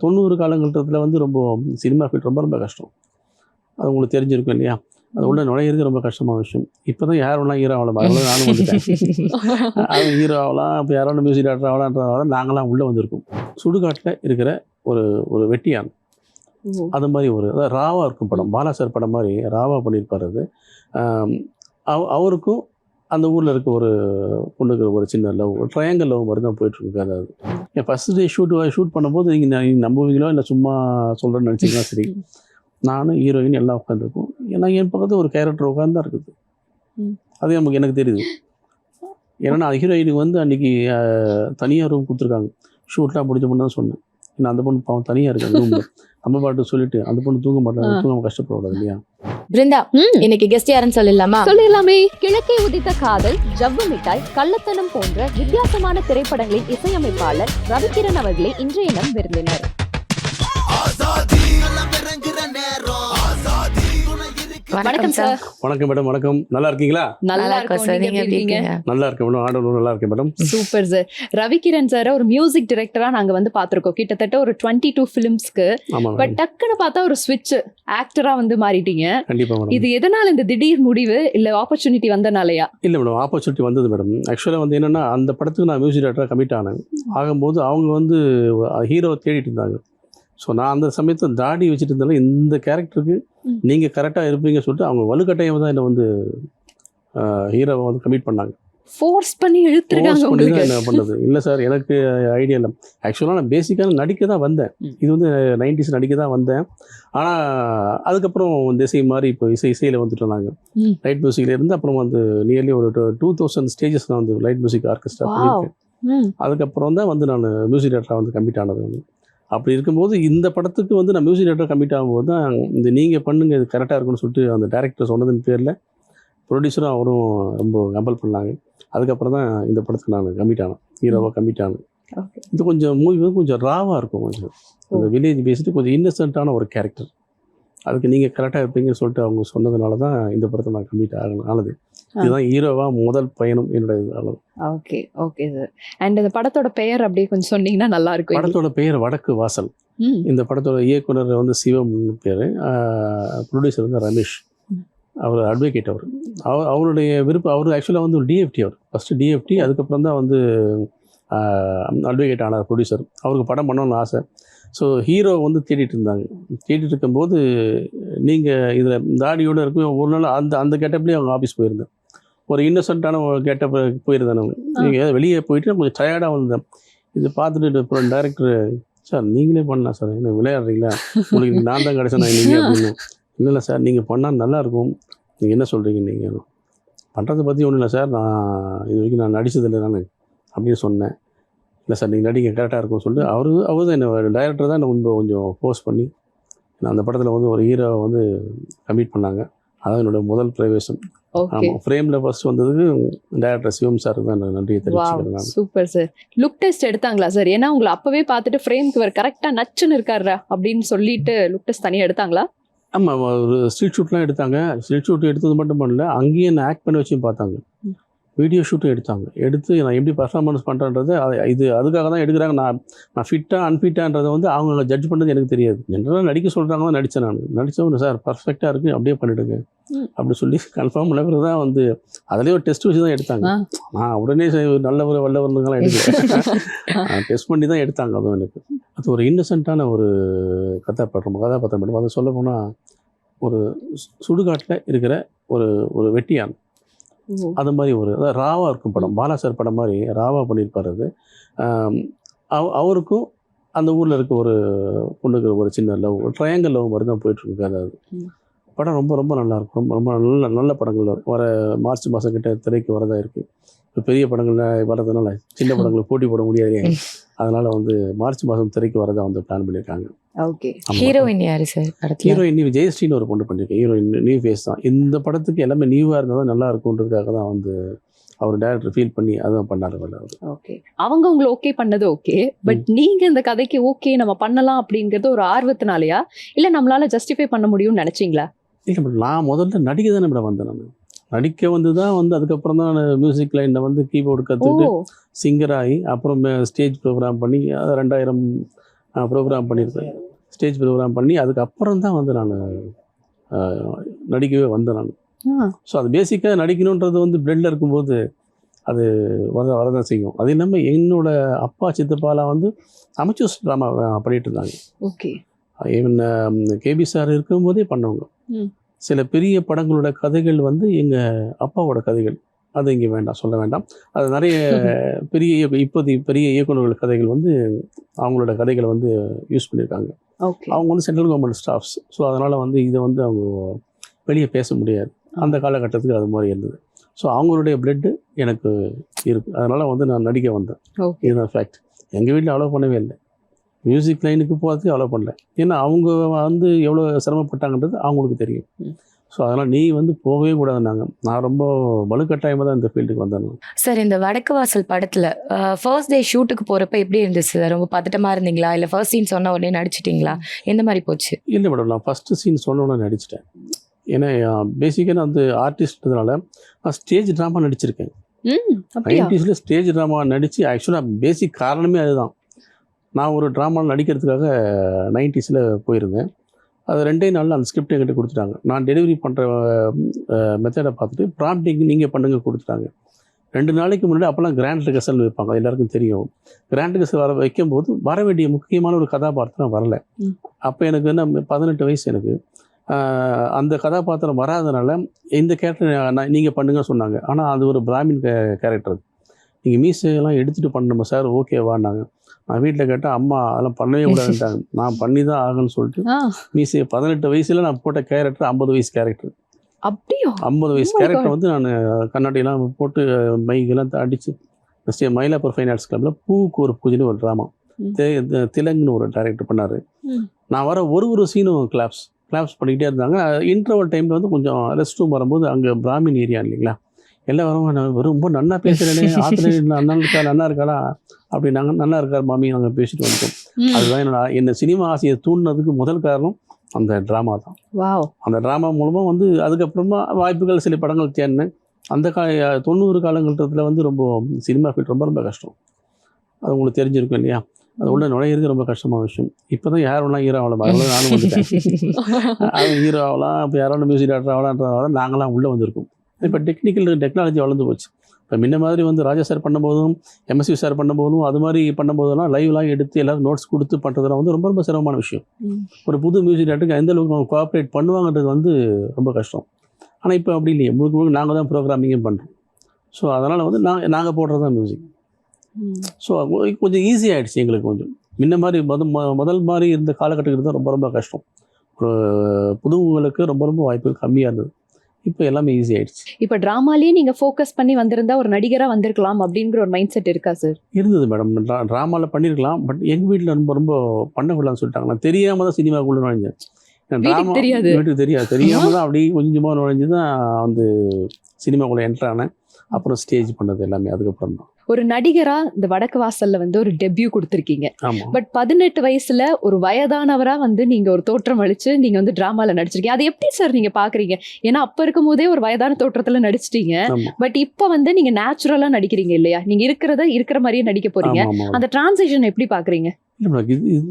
90 காலகட்டத்தில் வந்து ரொம்ப சினிமா ஃபீல்ட் ரொம்ப ரொம்ப கஷ்டம். அது உங்களுக்கு தெரிஞ்சிருக்கும் இல்லையா? அது உள்ள நுழையிறது ரொம்ப கஷ்டமான விஷயம். இப்போ தான் யார் வேணால் ஹீரோ ஆகலாம், அதனால நானும் வந்துட்டேன். அவன் ஹீரோ ஆகலாம், இப்போ யாரோட மியூசிக் டேரக்டர் ஆகலான்றதால நாங்களாம் உள்ளே வந்திருக்கோம். சுடுகாட்டில் இருக்கிற ஒரு ஒரு வெட்டியான், அது மாதிரி ஒரு அதாவது ராவா இருக்கும் படம், பாலா சார் படம் மாதிரி ராவா பண்ணியிருப்பார். அது அவருக்கும் அந்த ஊரில் இருக்க ஒரு பொண்ணுக்கு ஒரு சின்ன லவ், ட்ரையாங்கல் லவ் மாதிரி தான் போயிட்டுருக்கு. அதாவது என் ஃபஸ்ட் டே ஷூட் பண்ணும்போது நீங்கள் நம்புவீங்களோ இல்லை சும்மா சொல்கிறேன்னு நினச்சிங்கன்னா சரி, நானும் ஹீரோயின் எல்லாம் உட்காந்துருக்கோம். ஏன்னா என் பக்கத்தில் ஒரு கேரக்டர் உட்காந்து தான் இருக்குது. அது எனக்கு தெரியுது. ஏன்னா ஹீரோயினுக்கு வந்து அன்றைக்கி தனியாக ரூம் கொடுத்துருக்காங்க. ஷூட்லாம் முடிஞ்ச பொண்ணு தான் சொன்னேன். ஏன்னா அந்த பொண்ணு பாவம் தனியாக இருக்குது ரூமில். நம்ம பாட்டு சொல்லிட்டு அந்த பொண்ணு தூங்க மாட்டாங்க, தூங்க கஷ்டப்படக்கூடாது இல்லையா? பிருந்தா, இன்னைக்கு கெஸ்ட் யாருன்னு சொல்லலாமா? சொல்லலாமே. கிழக்கே உதித்த காதல், ஜவ்வு மிட்டாய், கள்ளத்தனம் போன்ற வித்தியாசமான திரைப்படங்களின் இசையமைப்பாளர் ரவிகிரண் அவர்களே இன்றைய நம் விருந்தினர். வணக்கம் சார். வணக்கம் மேடம். வணக்கம். நல்லா இருக்கீங்களா? நல்லா இருக்கும் சார். நீங்க எப்படி இருக்கீங்க? நல்லா இருக்கேன் மேடம். ஆர்டர் நல்லா இருக்கேன் madam. Super sir. Ravikiran sir ஒரு மியூசிக் டைரக்டரா நாங்க வந்து பாத்திருக்கோம் கிட்டத்தட்ட ஒரு 22 ஃபிலிம்ஸ்க்கு. பட் டக்குன்னு பார்த்தா ஒரு ஸ்விட்ச் ஆக்டரா வந்து மாறிட்டீங்க. கண்டிப்பா மேடம். இது எதனால இந்த திடீர் முடிவு, இல்ல ஆப்பர்ச்சுனிட்டி வந்தனாலயா? இல்ல மேடம், ஆப்பர்ச்சுனிட்டி வந்தது மேடம். ஆக்சுவலா வந்து என்னன்னா, அந்த படத்துக்கு நான் மியூசிக் டைரக்டரா கமிட் ஆனேன். ஆகும்போது அவங்க வந்து ஹீரோவை தேடிட்டு இருந்தாங்க. ஸோ நான் அந்த சமயத்தில் தாடி வச்சுட்டு இருந்தாலும் இந்த கேரக்டருக்கு நீங்கள் கரெக்டாக இருப்பீங்கன்னு சொல்லிட்டு அவங்க வலுக்கட்டாயம் தான் என்னை வந்து ஹீரோவை வந்து கமிட் பண்ணாங்க. ஃபோர்ஸ் பண்ணி இழுத்துருக்காங்க உங்களுக்கு? என்ன பண்ணது இல்லை சார், எனக்கு ஐடியா இல்லை. ஆக்சுவலாக நான் பேசிக்காக நடிக்க தான் வந்தேன். இது வந்து 90s நடிக்க தான் வந்தேன். ஆனால் அதுக்கப்புறம் திசை மாதிரி இப்போ இசையில் வந்துட்டோம் நாங்கள். லைட் மியூசிக்கில் இருந்து அப்புறம் வந்து நியர்லி ஒரு 2000 ஸ்டேஜஸ் நான் வந்து லைட் மியூசிக் ஆர்கெஸ்ட்ரா பண்ணியிருக்கேன். அதுக்கப்புறம் தான் வந்து நான் மியூசிக் டைரக்டராக வந்து கமிட் ஆனது வந்து. அப்படி இருக்கும்போது இந்த படத்துக்கு வந்து நான் மியூசிக் டைரக்டர் கமிட் ஆகும்போது தான் இந்த நீங்கள் பண்ணுங்க இது கரெக்டாக இருக்குன்னு சொல்லிட்டு அந்த டேரக்டர் சொன்னதின் பேரில் ப்ரொடியூசரும் அவரும் ரொம்ப கம்பல் பண்ணாங்க. அதுக்கப்புறம் தான் இந்த படத்துக்கு நான் கமிட் ஆனேன், ஹீரோவாக கமிட் ஆனேன். இது கொஞ்சம் மூவி வந்து கொஞ்சம் ராவாக இருக்கும், கொஞ்சம் அந்த வில்லேஜ் பேசிட்டு கொஞ்சம் இன்னசென்ட்டான ஒரு கேரக்டர். அதுக்கு நீங்கள் கரெக்டாக இருப்பீங்கன்னு சொல்லிட்டு அவங்க சொன்னதுனால தான் இந்த படத்தை நான் கமிட் ஆனது. இதுதான் ஹீரோவாக முதல் பயணம் என்னுடைய அளவு. Okay okay sir. அண்ட் இந்த படத்தோட பெயர் அப்படியே கொஞ்சம் சொன்னீங்கன்னா நல்லா இருக்கும். படத்தோட பெயர் வடக்கு வாசல். இந்த படத்தோட இயக்குனர் வந்து சிவம் பேர், ப்ரொடியூசர் வந்து ரமேஷ். அவர் அட்வொகேட். அவருடைய விருப்பம். அவர் ஆக்சுவலாக வந்து ஒரு டிஎஃப்டி. அவர் ஃபஸ்ட்டு டிஎஃப்டி, அதுக்கப்புறம் தான் வந்து அட்வொகேட் ஆனார் ப்ரொடியூசர். அவருக்கு படம் பண்ணணும்னு ஆசை. ஸோ ஹீரோ வந்து தேடிட்டு இருந்தாங்க. தேடிட்டு இருக்கும்போது நீங்கள் இதில் தாடியோடு இருக்கும். ஒரு நாள் அந்த கெட்டப்லேயே அவங்க ஆஃபீஸ் போயிருந்தேன். ஒரு இன்னசென்ட்டான ஒரு கெட்டப் போயிருந்தேன். அவங்க நீங்கள் வெளியே போயிட்டு கொஞ்சம் டயர்டாக வந்தேன். இதை பார்த்துட்டு அப்புறம் டேரக்டர், சார் நீங்களே பண்ணலாம் சார், என்ன விளையாடுறீங்களா, உங்களுக்கு நான் தான் கிடச்சேன் நான் நீங்கள் அப்படின்னு. இல்லை சார் நீங்கள் பண்ணால் நல்லாயிருக்கும், நீங்கள் என்ன சொல்கிறீங்க, நீங்கள் பண்ணுறதை பற்றி ஒன்றும் இல்லை சார், நான் இது வரைக்கும் நான் நடித்ததில்லை நான் அப்படின்னு சொன்னேன். இல்லை சார் நீங்கள் நடிக்க கரெக்டாக இருக்கும்னு சொல்லிட்டு அவர் தான் என்ன டைரக்டர் தான் என்ன கொஞ்சம் ஃபோர்ஸ் பண்ணி நான் அந்த படத்தில் வந்து ஒரு ஹீரோவை வந்து கமிட் பண்ணாங்க. அதான் என்னோட முதல் பிரவேசம். ஆமாம், ஃப்ரேமில் ஃபர்ஸ்ட் வந்ததுக்கு டைரக்டர் சிவம் சார் தான் நன்றியை தெரிவிச்சுக்கிறேன். Super sir. லுக் டெஸ்ட் எடுத்தாங்களா சார்? ஏன்னா உங்களை அப்போவே பார்த்துட்டு ஃப்ரேம்க்கு வேறு கரெக்டாக நச்சுன்னு இருக்காரா அப்படின்னு சொல்லிட்டு லுக் டெஸ்ட் தனியாக எடுத்தாங்களா? ஆமாம், ஒரு ஸ்ட்ரீட் ஷூட்லாம் எடுத்தாங்க. ஸ்ட்ரீட் ஷூட் எடுத்தது மட்டும் பண்ணல, அங்கேயே நான் ஆக்ட் பண்ணி வச்சும் பார்த்தாங்க. வீடியோ ஷூட்டும் எடுத்து நான் எப்படி பர்ஃபார்மன்ஸ் பண்ணுறேன்றது இது அதுக்காக தான் எடுக்கிறாங்க. நான் ஃபிட்டாக அன்ஃபிட்டான்றதை வந்து அவங்க ஜட்ஜ் பண்ணுறது எனக்கு தெரியாது. ஜென்ரலாக நடிக்க சொல்கிறாங்க தான் நடித்தேன். நான் நடித்தவங்க சார் பர்ஃபெக்டாக இருக்குது அப்படியே பண்ணிவிடுங்க அப்படி சொல்லி கன்ஃபார்ம் பண்ண தான் வந்து அதிலே ஒரு டெஸ்ட் வச்சு தான் எடுத்தாங்க. நான் உடனே நல்லவர் வல்லவர்களெலாம் எடுக்கல, டெஸ்ட் பண்ணி தான் எடுத்தாங்க. அதுவும் எனக்கு அது ஒரு இன்னசென்ட்டான ஒரு கதாபாத்திரம் மேடம். அதை சொல்ல போனால் ஒரு சுடுகாட்டில் இருக்கிற ஒரு வெட்டியான், அது மாதிரி ஒரு அதாவது ராவா இருக்கும் படம், பாலா சார் படம் மாதிரி ராவா பண்ணியிருப்பார். அது அவருக்கும் அந்த ஊரில் இருக்க ஒரு பொண்ணுக்கு ஒரு சின்ன லவ், ட்ரையாங்கல் லவ் மாதிரி தான் போயிட்டுருக்கு. அதாவது படம் ரொம்ப ரொம்ப நல்லாயிருக்கும். ரொம்ப நல்ல படங்கள் வர மார்ச் மாதம் கிட்ட திரைக்கு வரதாக இருக்குது. இப்போ பெரிய படங்களில் வரதுனால சின்ன படங்களுக்கு போட்டி போட முடியாது. அதனால் வந்து மார்ச் மாதம் திரைக்கு வரதாக வந்து பிளான் பண்ணியிருக்காங்க. ஓகே. ஹீரோயின் யார் சார்? ஹீரோயின் ஜெயஸ்ரீன்னு ஒரு பொண்ணு பண்ணியிருக்கேன். ஹீரோயின் நியூ ஃபேஸ் தான். இந்த படத்துக்கு எல்லாமே நியூவாக இருந்தால் தான் நல்லா இருக்குன்றதுக்காக தான் வந்து அவர் டைரக்டர் ஃபீல் பண்ணி அதான் பண்ணாரு. ஓகே, அவங்க உங்களை ஓகே பண்ணது ஓகே. பட் நீங்கள் இந்த கதைக்கு ஓகே நம்ம பண்ணலாம் அப்படிங்கிறது ஒரு ஆர்வத்தினாலையா, இல்லை நம்மளால ஜஸ்டிஃபை பண்ண முடியும்னு நினச்சிங்களா? இல்லை மேடம், நான் முதல்ல நடிக்க தானே மேடம் வந்தேன். நான் நடிக்க வந்து தான் வந்து அதுக்கப்புறம் தான் நான் மியூசிக் லைனில் வந்து கீபோர்டு கற்றுக்கிட்டு சிங்கர் ஆகி அப்புறம் ஸ்டேஜ் ப்ரோக்ராம் பண்ணி 2000 ப்ரோக்ராம் பண்ணியிருக்கேன். ஸ்டேஜ் ப்ரோக்ராம் பண்ணி அதுக்கப்புறம் தான் வந்து நான் நடிக்கவே வந்தேன் நான். ஸோ அது பேசிக்காக நடிக்கணுன்றது வந்து பிளட்டில் இருக்கும்போது அது வரதான் செய்யும். அது இல்லாமல் என்னோட அப்பா சித்தப்பாலாம் வந்து அமெச்சூர்ஸ் ட்ராமா பண்ணிகிட்டு இருந்தாங்க. ஓகே. ஈவன் கேபி சார் இருக்கும்போதே பண்ணவங்க. சில பெரிய படங்களோட கதைகள் வந்து எங்கள் அப்பாவோட கதைகள். அது இங்கே வேண்டாம், சொல்ல வேண்டாம். அது நிறைய பெரிய பெரிய இயக்குநர்கள் கதைகள் வந்து அவங்களோட கதைகளை வந்து யூஸ் பண்ணியிருக்காங்க. அவங்க வந்து சென்ட்ரல் கவர்மெண்ட் ஸ்டாஃப்ஸ். ஸோ அதனால் வந்து இதை வந்து அவங்க வெளியே பேச முடியாது. அந்த காலகட்டத்துக்கு அது மாதிரி இருந்தது. ஸோ அவங்களுடைய பிளட்டு எனக்கு இருக்குது. அதனால் வந்து நான் நடிக்க வந்தேன். இதுதான் ஃபேக்ட். எங்கள் வீட்டில் அலோவ் பண்ணவே இல்லை. மியூசிக் லைனுக்கு போகிறதுக்கு அலோவ் பண்ணல. ஏன்னா அவங்க வந்து எவ்வளோ சிரமப்பட்டாங்கன்றது அவங்களுக்கு தெரியும். ஸோ அதனால் நீ வந்து போகவே கூடாதுன்னாங்க. நான் ரொம்ப வலுக்கட்டாயமாக தான் இந்த ஃபீல்டுக்கு வந்தேன். சார், இந்த வடக்கு வாசல் படத்தில் ஃபர்ஸ்ட் டே ஷூட்டுக்கு போகிறப்ப எப்படி இருந்துச்சு சார்? ரொம்ப பதட்டமாக இருந்தீங்களா, இல்லை ஃபர்ஸ்ட் சீன் சொன்ன உடனே நடிச்சிட்டிங்களா, எந்த மாதிரி போச்சு? இல்லை மேடம், நான் ஃபஸ்ட்டு சீன் சொன்ன உடனே நடிச்சிட்டேன். ஏன்னா பேசிக்காக நான் வந்து ஆர்டிஸ்ட்னால நான் ஸ்டேஜ் ட்ராமா நடிச்சிருக்கேன். 90s ஸ்டேஜ் ட்ராமா நடித்து ஆக்சுவலாக பேசிக் காரணமே அதுதான். நான் ஒரு ட்ராமாவில் நடிக்கிறதுக்காக 90s போயிருந்தேன். அது 2 நாளில் அந்த ஸ்கிரிப்ட் என்கிட்ட கொடுத்துட்டாங்க. நான் டெலிவரி பண்ணுற மெத்தடை பார்த்துட்டு ப்ராம்ப்டிங் நீங்கள் பண்ணுங்க கொடுத்துட்டாங்க. 2 நாளைக்கு முன்னாடி அப்போல்லாம் கிராண்ட் ரிகர்சல் வைப்பாங்க, எல்லாருக்கும் தெரியும். கிராண்ட் ரிகர்சல் வைக்கும்போது வர வேண்டிய முக்கியமான ஒரு கதாபாத்திரம் வரலை. அப்போ எனக்கு என்ன 18 வயசு எனக்கு. அந்த கதாபாத்திரம் வராதனால இந்த கேரக்டர் நீங்கள் பண்ணுங்க சொன்னாங்க. ஆனால் அது ஒரு பிராமின் கேரக்டர். நீங்கள் மீசையெல்லாம் எடுத்துகிட்டு பண்ணணுமா சார், ஓகேவான்னாங்க. நான் வீட்டில் கேட்டால் அம்மா அதெல்லாம் பண்ணவே கூடாதுன்ட்டாங்க. நான் பண்ணி தான் ஆகணும்னு சொல்லிட்டு மீசையை 18 வயசில் நான் போட்ட கேரக்டர் 50 வயசு கேரக்டர். அப்படியா? 50 வயசு கேரக்டர் வந்து நான் கண்ணாடியெல்லாம் போட்டு மைக்கெல்லாம் அடித்து மயிலாப்பூர் ஃபைன் ஆர்ட்ஸ் கிளப்பில் பூவுக்கு ஒரு பூஜைன்னு ஒரு ட்ராமா திலங்குன்னு ஒரு டைரக்டர் பண்ணார். நான் வர ஒரு சீனும் கிளாப்ஸ் பண்ணிக்கிட்டே இருந்தாங்க. இன்டர்வல் டைமில் வந்து கொஞ்சம் ரெஸ்ட் ரூம் வரும்போது அங்கே பிராமின் ஏரியா இல்லைங்களா, எல்லாம் ரொம்ப நன்னா பேசுகிறேனே, ஆத்திர நன்னா இருக்காளா அப்படின்னாங்க. நல்லா இருக்கார் மாமி, நாங்கள் பேசிட்டு வந்துட்டோம். அதுதான் என்னை சினிமா ஆசையை தூண்டினதுக்கு முதல் காரணம் அந்த ட்ராமா தான். அந்த ட்ராமா மூலமாக வந்து அதுக்கப்புறமா வாய்ப்புகள் சில படங்கள் தேடினேன். அந்த 90 காலகட்டத்தில் வந்து ரொம்ப சினிமா ஃபீல்ட் ரொம்ப கஷ்டம். அது உங்களுக்கு தெரிஞ்சிருக்கும் இல்லையா, அது உள்ள நுழையிறது ரொம்ப கஷ்டமான விஷயம். இப்போ தான் யார் வேணால் ஹீரோ ஆகலாம், அதனால நானும் வந்துட்டேன். அவன் ஹீரோ ஆகலாம், இப்போ யாராவது மியூசிக் டேரக்டர் ஆகலான்றதால நாங்களாம் உள்ளே வந்திருக்கோம். இப்போ டெக்னாலஜி வளர்ந்து போச்சு. இப்போ முன்ன மாதிரி வந்து ராஜா சார் பண்ணும்போதும் எம்எஸ்வி சார் பண்ணும்போதும் அது மாதிரி பண்ணும்போதெல்லாம் லைவ்லாம் எடுத்து எல்லோரும் நோட்ஸ் கொடுத்து பண்ணுறதுலாம் வந்து ரொம்ப சிரமமான விஷயம். ஒரு புது மியூசிக் டேரக்டருக்கு எந்த அளவுக்கு அவங்க கோஆப்ரேட் பண்ணுவாங்கன்றது வந்து ரொம்ப கஷ்டம். ஆனால் இப்போ அப்படி இல்லையே, முழுக்க நாங்கள் தான் ப்ரோக்ராமிங்கே பண்ணுறோம். ஸோ அதனால் வந்து நாங்கள் போடுறது தான் மியூசிக். ஸோ கொஞ்சம் ஈஸி ஆகிடுச்சு எங்களுக்கு. கொஞ்சம் முன்ன மாதிரி முதல் மாதிரி இருந்த காலகட்டத்துக்கு தான் ரொம்ப கஷ்டம். ஒரு புதுவங்களுக்கு ரொம்ப வாய்ப்புகள் கம்மியாக இருந்தது. இப்போ எல்லாமே ஈஸி ஆயிடுச்சு. இப்போ ட்ராமாலேயே நீங்கள் ஃபோக்கஸ் பண்ணி வந்திருந்தா ஒரு நடிகராக வந்திருக்கலாம் அப்படிங்கிற ஒரு மைண்ட் செட் இருக்கா சார்? இருந்தது மேடம். ட்ராமாவில் பண்ணியிருக்கலாம். பட் எங்கள் வீட்டில் ரொம்ப பண்ணக்கூடாதுன்னு சொல்லிட்டாங்க. நான் தெரியாமல் தான் சினிமாக்குள்ளே நுழைஞ்சேன். வீட்டுக்கு தெரியாமல் தான் அப்படியே கொஞ்சமாக நுழைஞ்சு தான் வந்து சினிமாக்குள்ளே என்ட்ரு ஆனேன். அப்புறம் ஸ்டேஜ் பண்ணது எல்லாமே அதுக்கப்புறம் தான். ஒரு நடிகரா இந்த வடக்கு வாசல்ல வந்து ஒரு டெபியூ கொடுத்துருக்கீங்க. பட் 18 வயசுல ஒரு வயதானவரா வந்து நீங்க ஒரு தோற்றம் அளிச்சு நீங்க வந்து டிராமால நடிச்சிருக்கீங்க. அது எப்படி சார் நீங்க பாக்குறீங்க? ஏன்னா அப்ப இருக்கும் போதே ஒரு வயதான தோற்றத்துல நடிச்சிட்டீங்க. பட் இப்ப வந்து நீங்க நேச்சுரலா நடிக்கிறீங்க இல்லையா? நீங்க இருக்கிற மாதிரியே நடிக்க போறீங்க. அந்த டிரான்சிஷன் எப்படி பாக்குறீங்க?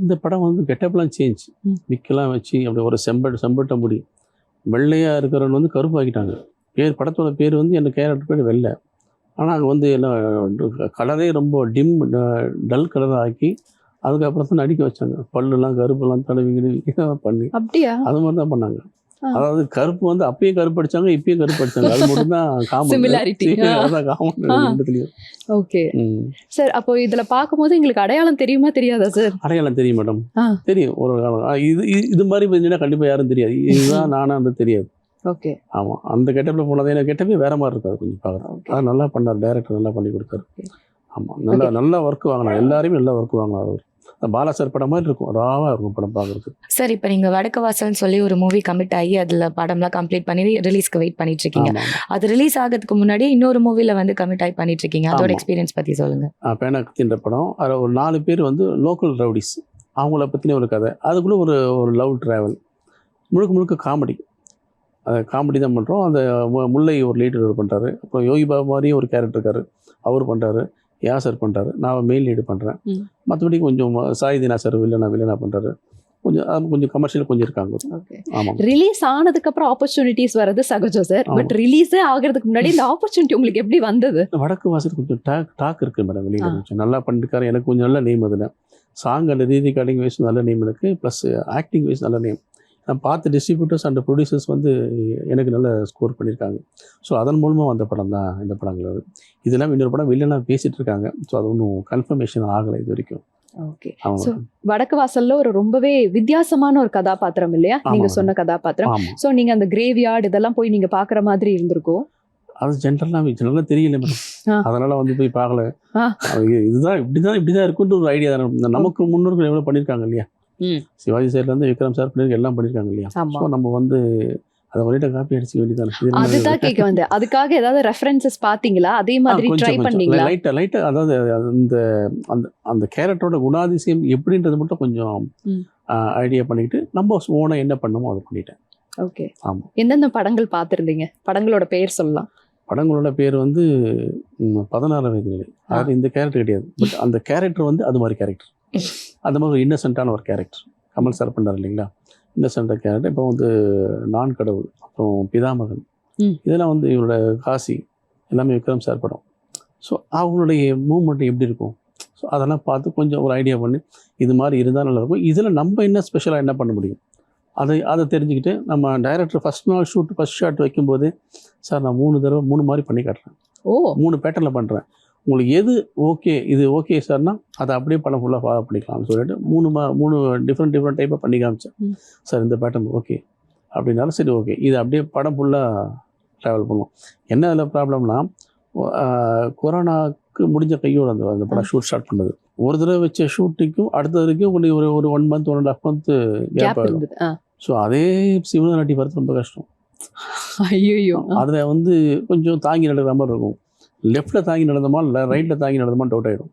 இந்த படம் வந்து கெட்டப்லாம் சேஞ்ச், விக்கெல்லாம் வச்சு அப்படி ஒரு செம்பட்ட முடி, வெள்ளையா இருக்கிறவன் வந்து கருப்பாக்கிட்டாங்க. படத்தோட பேர் வந்து என்ன கேரக்டர் பேர் வெள்ளை. ஆனால் அங்கே வந்து எல்லாம் கலரே ரொம்ப டல் கலராக ஆக்கி அதுக்கப்புறம் தான் நடிக்க வச்சாங்க. பல்லுலாம் கருப்பெல்லாம் தடவி பண்ணி அப்படியா? அது மாதிரி தான் பண்ணாங்க. அதாவது கருப்பு வந்து அப்பயே கருப்பு அடிச்சாங்க, இப்பயே கருப்பு அடிச்சாங்க. அது மட்டும் தான் ஓகே சார். அப்போ இதுல பார்க்கும்போது எங்களுக்கு அடையாளம் தெரியுமா தெரியாதா சார்? அடையாளம் தெரியும் மேடம், தெரியும். ஒரு காலம் இது மாதிரி இருந்துச்சுன்னா கண்டிப்பாக யாரும் தெரியாது. இதுதான் நானும் அந்த தெரியாது. ஓகே. ஆமாம், அந்த கெட்டப்பில் போனது எனக்கு கெட்டப்பே வேறு மாதிரி இருக்காது. கொஞ்சம் பார்க்குறேன். அது நல்லா பண்ணார், டைரக்டர் நல்லா பண்ணி கொடுத்தாரு. ஆமாம், நல்லா ஒர்க் வாங்கினார். எல்லாருமே நல்லா ஒர்க் வாங்கினார். அவர் பாலா சார் படம் மாதிரி இருக்கும், ராவாக இருக்கும் படம் பார்க்குறதுக்கு. சார், இப்போ நீங்கள் வடக்கு வாசல்னு சொல்லி ஒரு மூவி கமிட் ஆகி அதில் படம்லாம் கம்ப்ளீட் பண்ணி ரிலீஸ்க்கு வெயிட் பண்ணிட்டு இருக்கீங்க. அது ரிலீஸ் ஆகிறதுக்கு முன்னாடி இன்னொரு மூவியில் வந்து கமிட் ஆகி பண்ணிட்டு இருக்கீங்க. அதோட எக்ஸ்பீரியன்ஸ் பற்றி சொல்லுங்கள். பேனாக்குத்தின்ற படம், அதில் ஒரு 4 பேர் வந்து லோக்கல் ரவுடிஸ், அவங்கள பற்றின ஒரு கதை. அதுக்குள்ளே ஒரு லவ் ட்ராவல், முழுக்க காமெடி. காமெடி தான் பண்ணுறோம். அந்த முல்லை ஒரு லீடர் பண்ணுறாரு. அப்புறம் யோகி பாபா மாதிரியே ஒரு கேரக்டர் இருக்கார், அவர் பண்ணுறாரு. யாசர் பண்ணுறாரு, நான் மெயின் லீடு பண்ணுறேன். ம். மற்றபடி கொஞ்சம் சாய் தினா சார் வில்லனா பண்ணுறாரு. கொஞ்சம் கமர்ஷியல் கொஞ்சம் இருக்காங்க. ஓகே. ஆமாம். ரிலீஸ் ஆனதுக்கு அப்புறம் ஆப்பர்ச்சுனிட்டிஸ் வரது சகஜம் சார். பட் ரிலீஸே ஆகிறதுக்கு முன்னாடி இந்த ஆப்பர்ச்சுனிட்டி உங்களுக்கு எப்படி வந்தது? வடக்கு வாசல் கொஞ்சம் டாக் இருக்குது மேடம் வெளியில். கொஞ்சம் நல்லா பண்ணிருக்காரு. எனக்கு கொஞ்சம் நல்ல நேம் அதில். சாங் அண்ட் ரீகார்டிங் வைஸ் நல்ல நேம் எனக்கு, ப்ளஸ் ஆக்டிங் வைஸ் நல்ல நேம். நான் பார்த்த டிஸ்ட்ரிபியூட்டர்ஸ் அண்ட் ப்ரொடியூசர்ஸ் வந்து எனக்கு நல்ல ஸ்கோர் பண்ணியிருக்காங்க. ஸோ அதன் மூலமாக வந்த படம் தான் இந்த படங்கள். இதெல்லாம் இன்னொரு படம் வெளியெல்லாம் பேசிகிட்டு இருக்காங்க. ஸோ அது ஒன்றும் கன்ஃபர்மேஷன் ஆகலை இது வரைக்கும். ஓகே. அவங்க ஸோ வடக்கு வாசல்ல ஒரு ரொம்பவே வித்தியாசமான ஒரு கதாபாத்திரம் இல்லையா நீங்க சொன்ன கதாபாத்திரம்? ஆமாம். ஸோ நீங்க அந்த கிரேவ்யார்டு இதெல்லாம் போய் நீங்க பாக்குற மாதிரி இருந்திருக்கும். அது ஜென்ரலாக தெரியல மேடம். அதனால வந்து போய் பார்க்கல. இதுதான் இப்படிதான் இருக்குன்ற ஒரு ஐடியா தானே. நமக்கு முன்னோர்கள் எவ்வளோ பண்ணியிருக்காங்க இல்லையா. சிவாஜி சார்லேருந்து விக்ரம் சார் பண்ணியிருக்க எல்லாம் பண்ணியிருக்காங்க இல்லையா. ஸோ நம்ம வந்து அதை வரையிட்ட காப்பி அடிச்சு வேண்டியதானே. அதுதான் கேட்க வந்தேன். அதுக்காக ஏதாவது ரெஃபரன்சஸ் பாத்தீங்களா? அதே மாதிரி ட்ரை பண்ணீங்களா? லைட்டா அதாவது அந்த கேரக்டரோட குணாதிசயம் எப்படின்றது மட்டும் கொஞ்சம் ஐடியா பண்ணிக்கிட்டு நம்ம ஓனா என்ன பண்ணமோ அதை பண்ணிட்டேன். ஓகே. ஆமாம். எந்தெந்த படங்கள் பார்த்துருந்தீங்க? படங்களோட பெயர் சொல்லலாம். படங்களோட பேர் வந்து 16 வயது நிலை. அதாவது இந்த கேரக்டர் கிடையாது. பட் அந்த கேரக்டர் வந்து அது மாதிரி கேரக்டர். அந்த மாதிரி ஒரு இன்னசென்ட்டான ஒரு கேரக்டர். கமல் சார் பண்ணார் இல்லைங்களா, இன்னசென்ட்டாக கேரக்டர். இப்போ வந்து நான் கடவுள், அப்புறம் பிதாமகன், இதெல்லாம் வந்து இவரோட காசி எல்லாமே விக்ரம் சார் படம். ஸோ அவங்களுடைய மூவ்மெண்ட் எப்படி இருக்கும், ஸோ அதெல்லாம் பார்த்து கொஞ்சம் ஒரு ஐடியா பண்ணி இது மாதிரி இருந்தால் நல்லாயிருக்கும். இதில் நம்ம என்ன ஸ்பெஷலாக என்ன பண்ண முடியும் அதை தெரிஞ்சுக்கிட்டு நம்ம டைரக்டர் ஃபஸ்ட் நாள் ஃபஸ்ட் ஷாட் வைக்கும்போது, சார் நான் 3 மாதிரி பண்ணி காட்டுறேன். 3 பேட்டர்னில் பண்ணுறேன். உங்களுக்கு எது ஓகே, இது ஓகே சார்னா அதை அப்படியே படம் ஃபுல்லாக ஃபாலோ பண்ணிக்கலாம்னு சொல்லிட்டு 3 டிஃப்ரெண்ட் டைப்பாக பண்ணி காமிச்சேன். சார் இந்த பேட்டர்ன் ஓகே அப்படின்னாலும் சரி ஓகே, இது அப்படியே படம் ஃபுல்லாக ட்ராவல் பண்ணுவோம். என்ன அதில் ப்ராப்ளம்னா, கொரோனாவுக்கு முடிஞ்ச கையோடு அந்த படம் ஷூட் ஸ்டார்ட் பண்ணது. ஒரு தடவை வச்ச ஷூட்டிங்கும் அடுத்த வரைக்கும் ஒரு 1 மந்த் 1.5 மந்த் கேப் ஆகிடும். ஸோ அதே சிவனாட்டி பார்த்து ரொம்ப கஷ்டம். ஐயோ. அதில் வந்து கொஞ்சம் தாங்கி நடக்கிற மாதிரி இருக்கும். லெஃப்டில் தாங்கி நடந்தமா இல்லை ரைட்டில் தாங்கி நடந்தமா டவுட் ஆகிடும்.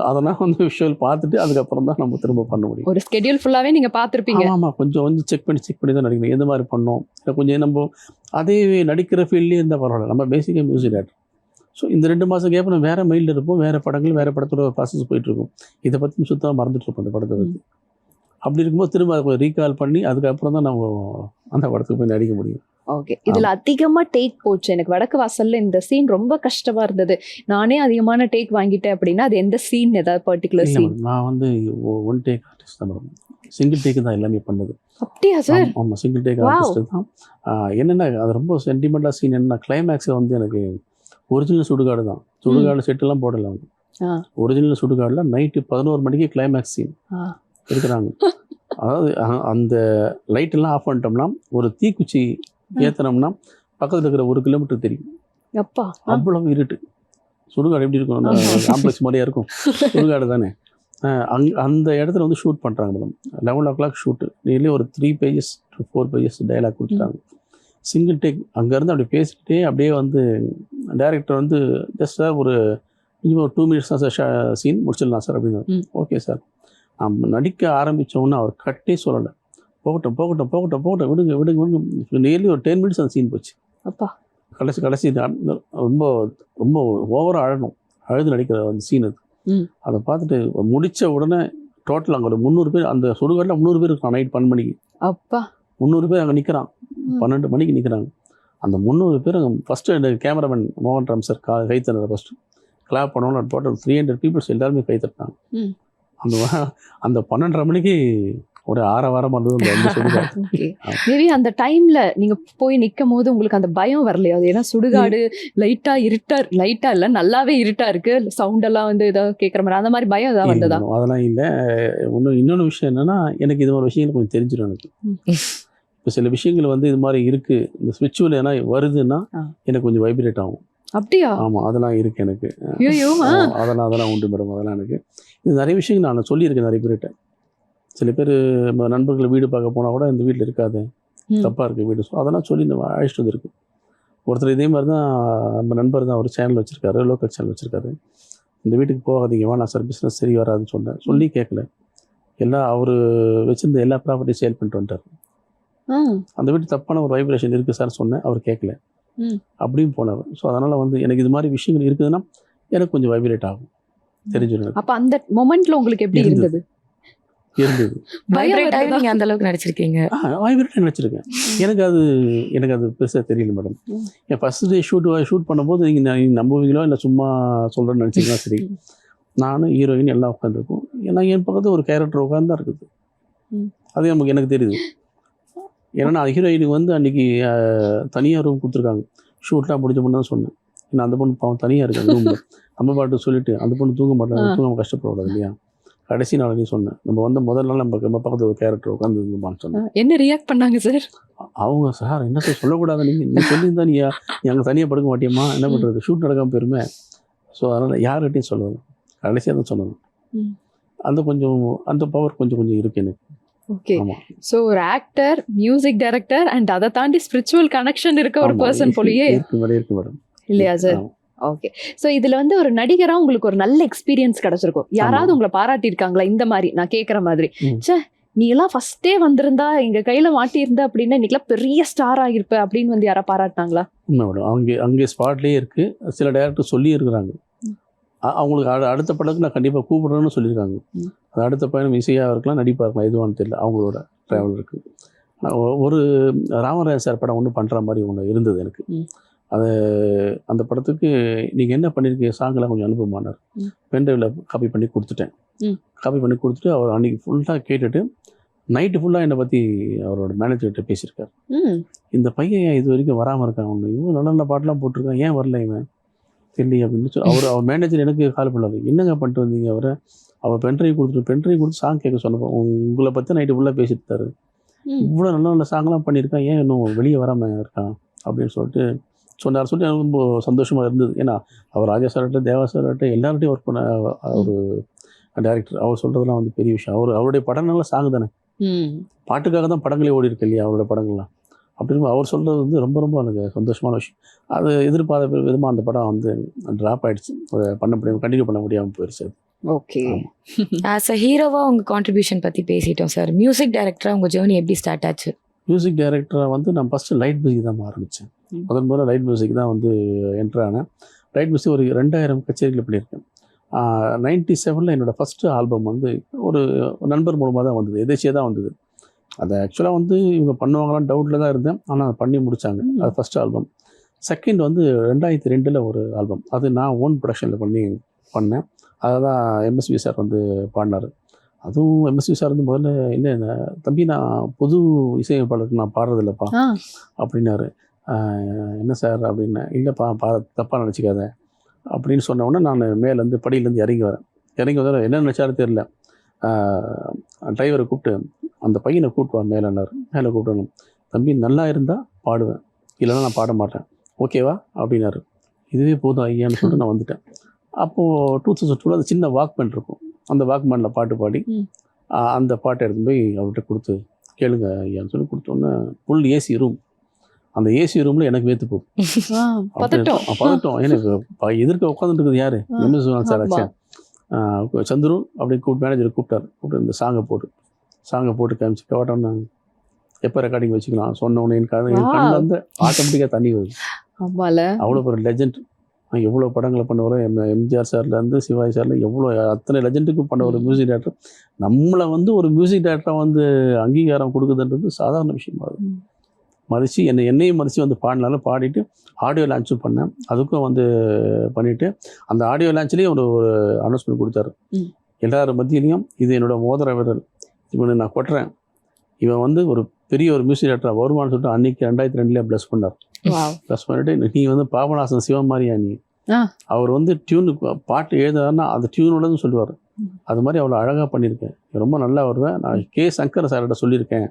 அதெல்லாம் வந்து விஷுவல் பார்த்துட்டு அதுக்கப்புறம் தான் நம்ம திரும்ப பண்ண முடியும். ஒரு ஸ்கெடியூல் ஃபுல்லாகவே நீங்கள் பார்த்துருப்பீங்க. ஆமாம், கொஞ்சம் செக் பண்ணி தான் நடிக்கணும். எந்த மாதிரி பண்ணோம், இல்லை கொஞ்சம் நம்ம அதே நடிக்கிற ஃபீல்ட்லேயே இருந்தால் பரவாயில்ல. நம்ம பேசிக்காக மியூசிக் டேரக்டர். ஸோ இந்த 2 மாதம் கேப் நம்ம வேறு மைண்டில் இருப்போம், வேறு படங்கள் வேறு படத்தோட ப்ராசஸ் போயிட்டுருக்கும். இதை பற்றி சுத்தமாக மறந்துட்டுருப்போம் அந்த படத்தை பற்றி. அப்படி இருக்கும்போது திரும்ப அதை ரீகால் பண்ணி அதுக்கப்புறம் தான் நம்ம அந்த படத்துக்கு போய் நடிக்க முடியும். ஓகே. இதுல அதிகமா டேக் போச்சு. எனக்கு வடக்கு வாசல்ல இந்த சீன் ரொம்ப கஷ்டமா இருந்தது, நானே அதிகமான டேக் வாங்கிட்டேன் அப்படின்னா அது எந்த சீன்? ஏதாவது பர்டிகுலர் சீன்? நான் வந்து 1 டேக் ஆர்டிஸ்ட் தான் மேடம். சிங்கிள் டேக்கு தான் எல்லாமே பண்ணது. அப்படியா சார்? ஆமாம், சிங்கிள் டேக் ஆர்டிஸ்ட் தான். என்னென்ன அது ரொம்ப சென்டிமெண்டலாக சீன் என்னன்னா, கிளைமேக்ஸில் வந்து எனக்கு ஒரிஜினல் சுடுகாடு தான். சுடுகாடு செட்டெல்லாம் போடலை அவங்க. ஒரிஜினல் சுடுகாடில் நைட்டு 11 மணிக்கு கிளைமேக்ஸ் சீன் இருக்கிறாங்க. அதாவது அந்த லைட்டெல்லாம் ஆஃப் பண்ணிட்டோம்னா, ஒரு தீக்குச்சி ஏற்றினோம்னா பக்கத்தில் இருக்கிற 1 கிலோமீட்டர் தெரியும். அப்பா, அவ்வளவு இருட்டு. சுடுகாடு எப்படி இருக்கும், காம்ப்ளெக்ஸ் மாதிரியா இருக்கும். சுடுகாடு தானே. அந்த இடத்துல வந்து ஷூட் பண்ணுறாங்க மேடம். 11 o'clock shoot. நியர்லி ஒரு 3 pages to 4 pages டைலாக் கொடுத்துட்டாங்க. Single take. அங்கேருந்து அப்படி பேசிக்கிட்டே அப்படியே வந்து டைரக்டர் வந்து ஜஸ்ட் ஒரு 2 minutes தான் சார் சீன் முடிச்சிடலாம் சார் அப்படின்னு. Okay sir. நம்ம நடிக்க ஆரம்பித்தோன்னா அவர் கட்டே சொல்லலை. போகட்டும் விடுங்க. நியர்லி ஒரு 10 minutes அந்த சீன் போச்சு. அப்பா, கடைசி ரொம்ப ரொம்ப ஓவராக அழுது நடிக்கிற அந்த சீன் அது. அதை பார்த்துட்டு முடித்த உடனே டோட்டல் அங்கே ஒரு 300 பேர் அந்த சுடுகாட்டில் 300 பேர் இருக்கான். நைட் 12 மணிக்கு. அப்பா, 300 பேர் அங்கே நிற்கிறான். 12 மணிக்கு நிற்கிறாங்க. அந்த 300 பேர் ஃபஸ்ட்டு இந்த கேமராமேன் மோகன் ராம் சார் கைத்தனர் ஃபஸ்ட்டு கிளாப் பண்ணோன்னு டோட்டல் 300 பீப்புள்ஸ் எல்லாருமே கைத்தட்டாங்க. அந்த 12:30 மணிக்கு ஒரு 6 வாரம் மேபி அந்த டைம்ல நீங்க போய் நிற்கும் போது உங்களுக்கு அந்த பயம் வரலையா? அது ஏன்னா சுடுகாடு லைட்டா இல்ல நல்லாவே இருட்டா இருக்கு, சவுண்ட் எல்லாம் வந்து ஏதாவது கேட்குற மாதிரி அந்த மாதிரி பயம் ஏதாவது வந்ததா? அதெல்லாம் இல்லை. இன்னொன்று விஷயம் என்னன்னா, எனக்கு இது மாதிரி விஷயங்கள் கொஞ்சம் தெரிஞ்சிடும். எனக்கு இப்போ சில விஷயங்கள் வந்து இது மாதிரி இருக்கு, இந்த ஸ்விட்சுவல் ஏன்னா வருதுன்னா எனக்கு கொஞ்சம் வைப்ரேட் ஆகும். அப்படியா? ஆமாம், அதெல்லாம் இருக்குது எனக்கு. அதெல்லாம் உண்டு மேடம். அதெல்லாம் எனக்கு இது நிறைய விஷயங்கள் நான் சொல்லியிருக்கேன் நிறைய பேர்கிட்ட. சில பேர் நண்பர்கள் வீடு பார்க்க போனால் கூட இந்த வீட்டில் இருக்காது, தப்பாக இருக்குது வீடு. ஸோ அதெல்லாம் சொல்லி அழைச்சிட்டு வந்துருக்கு. ஒருத்தர் இதே மாதிரி தான் நம்ம நண்பர் தான் ஒரு சேனல் வச்சுருக்காரு, லோக்கல் சேனல் வச்சுருக்காரு. இந்த வீட்டுக்கு போகாதீங்கவா, நான் சார் பிஸ்னஸ் சரி வராதுன்னு சொன்னேன். சொல்லி கேட்கல. அவர் வச்சுருந்த எல்லா ப்ராப்பர்ட்டியும் சேல் பண்ணிட்டு வந்துட்டார். அந்த வீட்டு தப்பான ஒரு வைப்ரேஷன் இருக்குது சார் சொன்னேன். அவர் கேட்கல, அப்படியும் போனார். ஸோ அதனால் வந்து எனக்கு இது மாதிரி விஷயங்கள் இருக்குதுன்னா எனக்கு கொஞ்சம் வைப்ரேட் ஆகும், தெரிஞ்சிடும். அப்ப அந்த மொமெண்ட்ல உங்களுக்கு எப்படி இருந்தது? வைப்ரேட் ஆகி நீங்க அந்த அளவுக்கு நடிச்சிருக்கீங்க? வைப்ரேட் நடிச்சிருக்கேன். எனக்கு அது பெருசாக தெரியல மேடம். என் ஃபர்ஸ்ட் டே ஷூட் பண்ணும்போது நீங்கள் நம்புவீங்களோ இல்லை சும்மா சொல்கிறேன்னு நினச்சிங்கன்னா சரி, நானும் ஹீரோயின் எல்லாம் உட்காந்துருக்கோம். ஏன்னா என் பக்கத்தில் ஒரு கேரக்டர் உட்காந்து தான் இருக்குது. அது எனக்கு தெரியுது. ஏன்னா ஹீரோயினுக்கு வந்து அன்றைக்கி தனியாக ரூம் கொடுத்துருக்காங்க. ஷூட்லாம் முடிஞ்ச பொண்ணு தான் சொன்னேன். ஏன்னா அந்த பொண்ணு பாவம் தனியாக இருக்குது ரூமில். நம்ம பாட்டு சொல்லிவிட்டு அந்த பொண்ணு தூங்க மாட்டாங்க, தூங்க கஷ்டப்படக்கூடாது இல்லையா. கடைசி நாளைக்கு சொன்னேன், நம்ம வந்து முதல் நாள் நம்ம பக்கத்தில் ஒரு கேரக்டர் உட்காந்துருந்துமான்னு சொன்னேன். என்ன ரியாக்ட் பண்ணாங்க சார்? அவங்க சார் என்ன சார் சொல்லக்கூடாது, நீங்கள் சொல்லியிருந்தா நீ அங்கே தனியாக படுக்க மாட்டியம்மா, என்ன பண்ணுறது, ஷூட் நடக்காமல் போயிருமே. ஸோ அதனால் யார்கிட்டையும் சொல்லணும், கடைசியாக தான் சொல்லணும். அந்த பவர் கொஞ்சம் இருக்கு எனக்கு. ஓகே. ஸோ ஒரு ஆக்டர், மியூசிக் டைரக்டர் அண்ட் அதை தாண்டி ஸ்பிரிச்சுவல் கனெக்ஷன் இருக்க ஒரு பர்சன் போலயே இருக்கு மேடம், இல்லையா சார்? ஓகே. ஸோ இதில் வந்து ஒரு நடிகராக உங்களுக்கு ஒரு நல்ல எக்ஸ்பீரியன்ஸ் கிடச்சிருக்கும். யாராவது உங்களை பாராட்டியிருக்காங்களா இந்த மாதிரி? நான் கேட்குற மாதிரி, சே நீ எல்லாம் ஃபர்ஸ்டே வந்திருந்தா எங்கள் கையில் மாட்டியிருந்தா அப்படின்னா இன்னைக்கெல்லாம் பெரிய ஸ்டார் ஆகிருப்ப அப்படின்னு வந்து யாராவது பாராட்டினாங்களா? உண்மை மேடம், அங்கே ஸ்பாட்லேயே இருக்குது. சில டேரக்டர் சொல்லி இருக்கிறாங்க, அவங்களுக்கு அடுத்த படத்துக்கு நான் கண்டிப்பாக கூப்பிடுறேன்னு சொல்லியிருக்காங்க. அது அடுத்த பயணம் இசையாக இருக்கலாம், நடிப்பாக இருக்கலாம், எதுவான்னு தெரியல, அவங்களோட ட்ராவல் இருக்குது. ஒரு ராமராஜன் சார் படம் ஒன்று பண்ணுற மாதிரி ஒன்று இருந்தது எனக்கு. அந்த படத்துக்கு நீங்கள் என்ன பண்ணியிருக்கீங்க, சாங்கெல்லாம் கொஞ்சம் அனுப்புமானார். பென்ட்ரைவில் காப்பி பண்ணி கொடுத்துட்டேன். காப்பி பண்ணி கொடுத்துட்டு அவர் அன்றைக்கி ஃபுல்லாக கேட்டுட்டு நைட்டு ஃபுல்லாக என்னை பற்றி அவரோட மேனேஜர்கிட்ட பேசியிருக்கார். இந்த பையன் இது வரைக்கும் வராமல் இருக்கான், ஒன்று இவன் நல்ல நல்ல பாட்டெலாம் போட்டிருக்கான், ஏன் வரல இவன் தெரியல அப்படின்னு சொல்லி அவர் மேனேஜர் எனக்கு கால் பண்ணாரு. என்னங்க பண்ணிட்டு வந்தீங்க அவரை? அவர் பென்ட்ரைவ் கொடுத்து சாங் கேட்க சொன்னப்போ உங்களை பற்றி நைட்டு ஃபுல்லாக பேசிட்டாரு. இவ்வளோ நல்ல நல்ல சாங்லாம் பண்ணியிருக்கான், ஏன் இன்னும் வெளியே வராமல் இருக்கான் அப்படின்னு சொல்லிட்டு சொன்னார். சொல்லி எனக்கு ரொம்ப சந்தோஷமாக இருந்தது. ஏன்னா அவர் ராஜா சார்கிட்ட, தேவா சார்கிட்ட எல்லார்ட்டையும் ஒர்க் பண்ண ஒரு டைரக்டர். அவர் சொல்கிறதுலாம் வந்து பெரிய விஷயம். அவருடைய படங்கள்லாம் சாங் தானே, பாட்டுக்காக தான் படங்களே ஓடி இருக்கு இல்லையா அவரோட படங்கள்லாம். அப்படின்னு அவர் சொல்கிறது வந்து ரொம்ப ரொம்ப எனக்கு சந்தோஷமான விஷயம். அது எதிர்பார்த்த விதமாக அந்த படம் வந்து ட்ராப் ஆகிடுச்சு, கண்டினியூ பண்ண முடியாமல் போயிடுச்சு. ஓகே. ஆஸ் அ ஹீரோவாக உங்கள் கான்ட்ரிபியூஷன் பற்றி பேசிட்டோம் சார். மியூசிக் டைரக்டராக உங்கள் ஜேர்னி எப்படி ஸ்டார்ட் ஆச்சு? மியூசிக் டைரக்டராக வந்து நான் ஃபஸ்ட்டு லைட் மியூசிக் தான் ஆரம்பித்தேன். முதல்ல லைட் மியூசிக் தான் வந்து என்ட்ரு ஆனேன். லைட் மியூசிக் ஒரு 2000 கச்சேரிகள் பண்ணியிருக்கேன். 97 என்னோடய ஃபஸ்ட்டு ஆல்பம் வந்து ஒரு நண்பர் மூலமாக தான் வந்தது, எதேச்சியாக தான் வந்தது. அதை ஆக்சுவலாக வந்து இவங்க பண்ணுவாங்களான்னு டவுட்டில் தான் இருந்தேன், ஆனால் பண்ணி முடித்தாங்க. அது ஃபஸ்ட் ஆல்பம். செகண்ட் வந்து 2002 ஒரு ஆல்பம், அது நான் ஓன் ப்ரொடக்ஷனில் பண்ணேன். அதை தான் எம்எஸ்வி சார் வந்து பாடினார். அதுவும் எம்எஸ்வி சார் வந்து முதல்ல இல்லை தம்பி, நான் புது இசையமைப்பாளருக்கு நான் பாடுறதில்லப்பா அப்படின்னாரு. என்ன சார் அப்படின்னேன். இல்லைப்பா தப்பாக நினச்சிக்காத அப்படின்னு சொன்ன உடனே நான் மேலேருந்து படியிலேருந்து இறங்கி வரேன். என்ன நினச்சாலும் தெரியல. டிரைவரை கூப்பிட்டு அந்த பையனை கூப்பிட்டு மேலே கூப்பிடணும். தம்பி நல்லா இருந்தால் பாடுவேன், இல்லைன்னா நான் பாட மாட்டேன், ஓகேவா அப்படின்னாரு. இதுவே போதும் ஐயான்னு சொல்லிட்டு நான் வந்துட்டேன். அப்போது 2002 அது சின்ன வாக்மேன் இருக்கும், அந்த வாக்மேனில் பாட்டு பாடி அந்த பாட்டை எடுத்து போய் அவர்கிட்ட கொடுத்து கேளுங்க ஐயான்னு சொல்லி கொடுத்தோன்னே ஃபுல் ஏசி ரூம். அந்த ஏசி ரூமில் எனக்கு வேத்து போகுது, பதட்டம். எனக்கு எதிர்க்க உட்காந்துட்டு யார், எம்எஸ் சார் ஆச்சா, சந்துரு அப்படி மேனேஜர் கூப்பிட்டு இந்த சாங்கை போட்டு காமிச்சு கேட்டோன்னா எப்போ ரெக்கார்டிங் வச்சுக்கலாம் சொன்ன உடனே எனக்கு கண்ணில் வந்து ஆட்டோமேட்டிக்காக தண்ணி வருது. அவ்வளோ ஒரு லெஜண்ட். எவ்வளோ படங்களை பண்ணவர், எம்ஜிஆர் சார்லேருந்து சிவாஜி சார்லேருந்து எவ்வளோ அத்தனை லெஜெண்டுக்கும் பண்ண ஒரு மியூசிக் டைரக்டர். நம்மளை வந்து ஒரு மியூசிக் டைரக்டராக வந்து அங்கீகாரம் கொடுக்குதுன்றது சாதாரண விஷயமா அது. மதித்து என்னையும் மதித்து வந்து பாடிட்டு ஆடியோ லான்ச்சும் பண்ணேன். அதுக்கும் வந்து பண்ணிவிட்டு அந்த ஆடியோ லான்ச்லேயும் ஒரு அனௌன்ஸ்மெண்ட் கொடுத்தாரு எல்லாரும் மத்தியிலையும். இது என்னோட மோதிர விரல், இவனை நான் கொட்டுறேன், இவன் வந்து ஒரு பெரிய ஒரு மியூசிக் டைரக்டராக வருமானு சொல்லிட்டு அன்றைக்கி 2002 ப்ளஸ் பண்ணார். ப்ளஸ் பண்ணிட்டு நீ வந்து பாபநாசன் சிவன் மாதிரியா நீ, அவர் வந்து டியூனுக்கு பாட்டு எழுதுறாருன்னா அந்த டியூனோடன்னு சொல்லுவார். அது மாதிரி அவ்வளோ அழகாக பண்ணியிருக்கேன், ரொம்ப நல்லா வருவேன். நான் கே சங்கர் சார்கிட்ட சொல்லியிருக்கேன்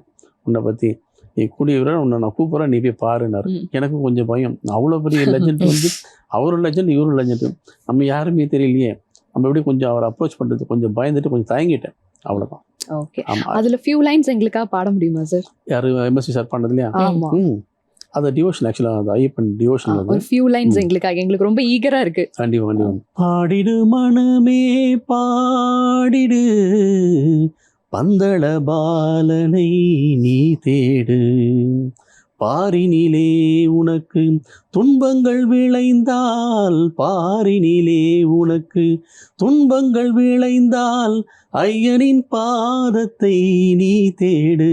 உன்னை பற்றி, நீ கூடிய விட உன்னை நான் கூப்பிட்றேன், நீ போய் பாருன்னாரு. எனக்கு கொஞ்சம் பயம், அவ்வளோ பெரிய லெஜெண்ட் வந்து அவரும் லெஜெண்ட் இவரும் லெஜெண்ட், நம்ம யாருமே தெரியலையே, நம்ம எப்படி கொஞ்சம் அவரை அப்ரோச் பண்ணுறது கொஞ்சம் பயந்துட்டு கொஞ்சம் தயங்கிட்டேன், அவ்வளோதான். ஓகே. அதுல ஃபியூ லைன்ஸ் எங்களுக்காக பாட முடியுமா சார்? யாரு எம்எஸ்வி சார் பண்ணது இல்லையா? அது டிவோஷன், ஆக்சுவலாக அது ஐயப்பன் டிவோஷன். ஒரு ஃபியூ லைன்ஸ் எங்களுக்கு ரொம்ப ஈகரா இருக்கு. கண்டிப்பா. பாடிடு மனமே பாடிடு, பந்தள பாலனை நீ தேடு, பாரினிலே உனக்கு துன்பங்கள் விளைந்தால், பாரினிலே உனக்கு துன்பங்கள் விளைந்தால், ஐயனின் பாதத்தை நீ தேடு,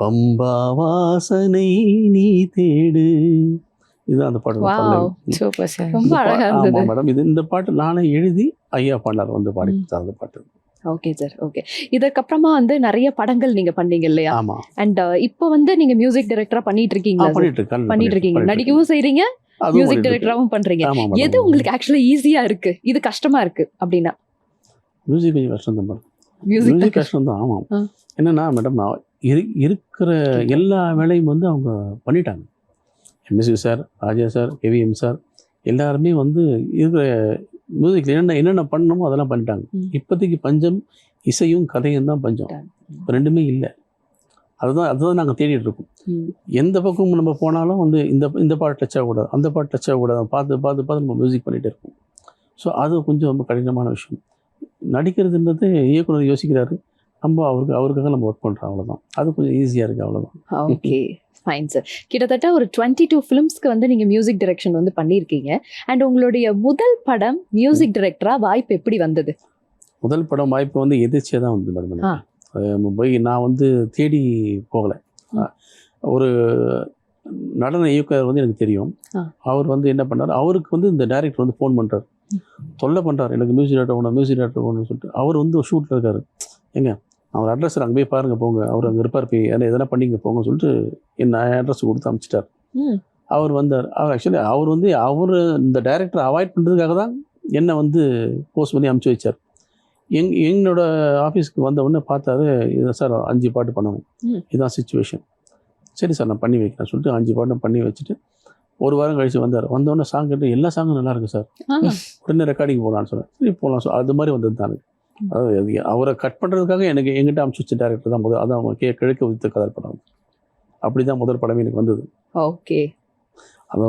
பம்பா வாசனை நீ தேடு. இதுதான் அந்த பாட்டு. Wow, super sir. ரொம்ப அழகா இருந்தது. ஆமாம் மேடம், இந்த பாட்டு நானே எழுதி ஐயா பாண்டார் வந்து பாடி கொடுத்தார் அந்த பாட்டு. Okay sir, okay. இதற்கப்புறமா வந்து நிறைய படங்கள் நீங்க பண்ணீங்க இல்லையா? ஆமா, அண்ட் இப்போ வந்து நீங்க மியூசிக் டைரக்டரா பண்ணிட்டு இருக்கீங்களா? பண்ணிட்டு இருக்கீங்க, நடிக்கவும் செய்றீங்க, மியூசிக் டைரக்டராவும் பண்றீங்க. எது உங்களுக்கு ஆக்சுவலா ஈஸியா இருக்கு, இது கஷ்டமா இருக்கு அப்படின்னா? மியூசிக் கொஞ்சம் கஷ்டம் தான் மேடம். மியூசிக் மியூசிக் கஷ்டம் தான். ஆமாம். என்னன்னா மேடம், இருக்கிற எல்லா வேலையும் வந்து அவங்க பண்ணிட்டாங்க. எம்எஸ்வி சார், ராஜா சார், கேவிஎம் சார் எல்லாருமே வந்து இருக்கிற மியூசிக்கில் என்னென்ன பண்ணணுமோ அதெல்லாம் பண்ணிட்டாங்க. இப்போதைக்கு பஞ்சம் இசையும் கதையும் தான் பஞ்சம். இப்போ ரெண்டுமே இல்லை. அதுதான் நாங்கள் தேடிட்டு இருக்கோம். எந்த பக்கம் நம்ம போனாலும் வந்து இந்த பாட்டு டச் ஆகக்கூடாது, அந்த பாட்டு டச் ஆகக்கூடாது, பார்த்து நம்ம மியூசிக் பண்ணிகிட்டே இருக்கோம். ஸோ அது கொஞ்சம் ரொம்ப கடினமான விஷயம். நடிக்கிறதுன்றது இயக்குனர் யோசிக்கிறாரு, நம்ம அவருக்காக நம்ம ஒர்க் பண்ணுறோம், அவ்வளோதான். அது கொஞ்சம் ஈஸியாக இருக்குது, அவ்வளோதான். Okay, fine sir. கிட்டத்தட்ட ஒரு 22 ஃபிலிம்ஸ்க்கு வந்து நீங்க மியூசிக் டைரக்ஷன் வந்து பண்ணியிருக்கீங்க. அண்ட் உங்களுடைய முதல் படம் மியூசிக் டைரக்டரா வாய்ப்பு எப்படி வந்தது? முதல் படம் வாய்ப்பு வந்து எதிர்ச்சியாக தான் வந்து மேடம். போய் நான் வந்து தேடி போகலை. ஒரு நடன இயக்குனர் வந்து எனக்கு தெரியும். அவர் வந்து என்ன பண்ணார், அவருக்கு வந்து இந்த டைரக்டர் வந்து ஃபோன் பண்ணுறார், தொல்லை பண்ணுறார், எனக்கு மியூசிக் டைரக்டர் ஒன்று சொல்லிட்டு. அவர் வந்து ஒரு ஷூட்டில் இருக்கார். ஏங்க அவர் அட்ரஸ் அங்கே போய் பாருங்கள், போங்க, அவர் அங்கே இருப்பார், போய் எதனா பண்ணிங்க போங்க சொல்லிட்டு என்ன அட்ரஸ் கொடுத்து அனுப்பிச்சிட்டார். அவர் வந்தார். அவர் வந்து இந்த டைரக்டரை அவாய்ட் பண்ணுறதுக்காக தான் என்னை வந்து போஸ்ட் பண்ணி அனுப்பிச்சி வச்சார். என்னோட ஆஃபீஸ்க்கு வந்த உடனே பார்த்தாரு, இதை சார் 5 பாட்டு பண்ணணும், இதுதான் சுச்சுவேஷன். சரி சார் நான் பண்ணி வைக்கிறேன் சொல்லிட்டு 5 பாட்டும் பண்ணி வச்சுட்டு ஒரு வாரம் கழிச்சு வந்தார். வந்தோடனே சாங் கேட்டு எல்லா சாங்கும் நல்லா இருக்குது சார், உடனே ரெக்கார்டிங் போகலான்னு சொன்னேன். சரி போகலாம். ஸோ அது மாதிரி வந்தது தான். அதாவது அவரை கட் பண்ணுறதுக்காக எங்கிட்ட அனுப்பிச்சு வச்ச டேரக்டர் தான் முதல். அதான் அவங்க கிழக்கு உதித்த கதை படம். அப்படி தான் முதல் படமே எனக்கு வந்தது. ஓகே. அந்த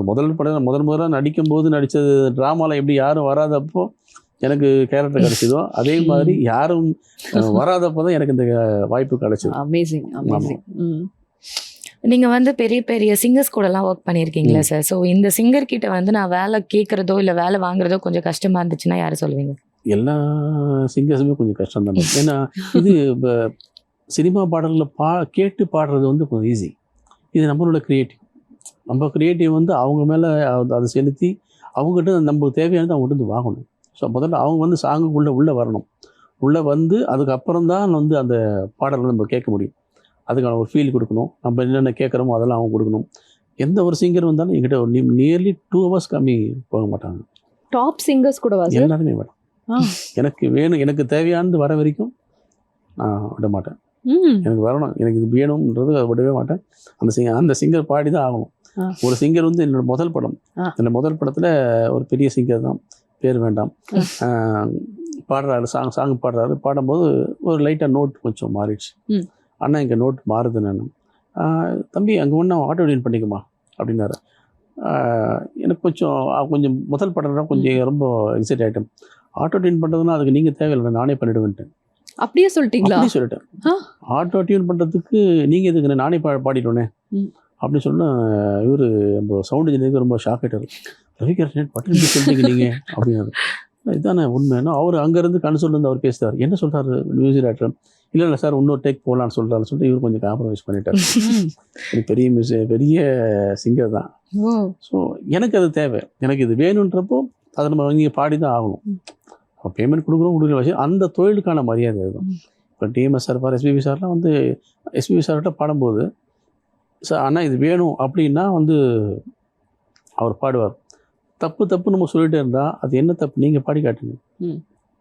முதலாக நடிக்கும்போது நடித்தது ட்ராமாவில் எப்படி யாரும் வராதப்போ எனக்கு கேரக்டர் கிடைச்சதோ, அதே மாதிரி யாரும் வராதப்போ தான் எனக்கு இந்த வாய்ப்பு கிடைச்சது. Amazing, amazing. நீங்க வந்து பெரிய பெரிய சிங்கர்ஸ் கூடலாம் ஒர்க் பண்ணியிருக்கீங்களா சார்? ஸோ இந்த சிங்கர் கிட்ட வந்து நான் வேலை கேட்குறதோ இல்லை வேலை வாங்குறதோ கொஞ்சம் கஷ்டமா இருந்துச்சுன்னா யாரை சொல்லுவீங்க? எல்லா சிங்கர்ஸுமே கொஞ்சம் கஷ்டம் தான். ஏன்னா இது இப்போ சினிமா பாடல்களில் கேட்டு பாடுறது வந்து கொஞ்சம் ஈஸி. இது நம்மளோட கிரியேட்டிவ் வந்து அவங்க மேலே அதை செலுத்தி அவங்ககிட்ட நம்மளுக்கு தேவையானது அவங்ககிட்ட வாங்கணும். ஸோ முதல்ல அவங்க வந்து சாங்குக்குள்ளே உள்ளே வரணும். உள்ளே வந்து அதுக்கப்புறம் தான் வந்து அந்த பாடல்களை நம்ம கேட்க முடியும். அதுக்கான ஒரு ஃபீல் கொடுக்கணும். நம்ம என்னென்ன கேட்குறோமோ அதெல்லாம் அவங்க கொடுக்கணும். எந்த ஒரு சிங்கர் வந்தாலும் என்கிட்ட நியர்லி 2 hours கம்மி போக மாட்டாங்க. டாப் சிங்கர்ஸ் கூட எல்லாருமே மேடம். எனக்கு வேணும், எனக்கு தேவையானது வர வரைக்கும் நான் விட மாட்டேன். எனக்கு வரணும், எனக்கு இது வேணும்ன்றது விடவே மாட்டேன். அந்த சிங்கர் பாடி தான் ஆகணும். ஒரு சிங்கர் வந்து என்னோட முதல் படத்தில் ஒரு பெரிய சிங்கர் தான், பேர் வேண்டாம், பாடுறாரு, சாங் பாடுறாரு. பாடும்போது ஒரு லைட்டாக நோட் கொஞ்சம் மாறிடுச்சு. அண்ணா இங்கே நோட் மாறுது, நான் தம்பி அங்கே ஒன்று ஆட்டோ டியூன் பண்ணிக்குமா அப்படின்னாரு. எனக்கு கொஞ்சம் முதல் படம் கொஞ்சம் ரொம்ப எக்ஸைட் ஆகிட்டேன். ஆட்டோ டியூன் பண்ணுறதுன்னா அதுக்கு நீங்கள் தேவையில்லை, நானே பண்ணிவிடுவேன்ட்டேன். அப்படியே சொல்லிட்டீங்களா? அப்படியே சொல்லிட்டேன். ஆட்டோ டியூன் பண்ணுறதுக்கு நீங்கள் எதுக்கு, நானே பாடிட்டோன்னே அப்படின்னு சொன்னால் இவர் நம்ம சவுண்ட் இன்ஜினியருக்கு ரொம்ப ஷாக் ஆகிட்டார். ரவிகரன் பட்டு சொல்லிட்டீங்க நீங்கள் அப்படின்னாரு. இதுதானே உண்மைன்னா அவர் அங்கேருந்து கன்சோல்லேருந்து அவர் பேசுகிறார். என்ன சொல்கிறாரு மியூசிக் டைரக்டர்? இல்லை சார் இன்னொரு டேக் போகலான்னு சொல்கிறாருன்னு சொல்லிட்டு இவர் கொஞ்சம் காம்ப்ரமைஸ் பண்ணிட்டார். பெரிய சிங்கர் தான். ஸோ எனக்கு அது தேவை, எனக்கு இது வேணுன்றப்போ அதை நம்ம இங்கே பாடி தான் ஆகணும். பேமெண்ட் கொடுக்குற விஷயம் அந்த தொழிலுக்கான மரியாதை அதுதான். இப்போ டிஎம்எஸ் சார் எஸ்பிபி சார்லாம் வந்து எஸ்பிபி சார்கிட்ட பாடும்போது சார் ஆனால் இது வேணும் அப்படின்னா வந்து அவர் பாடுவார். தப்பு நம்ம சொல்லிகிட்டே இருந்தால் அது என்ன தப்பு, நீங்கள் பாடி காட்டுங்க.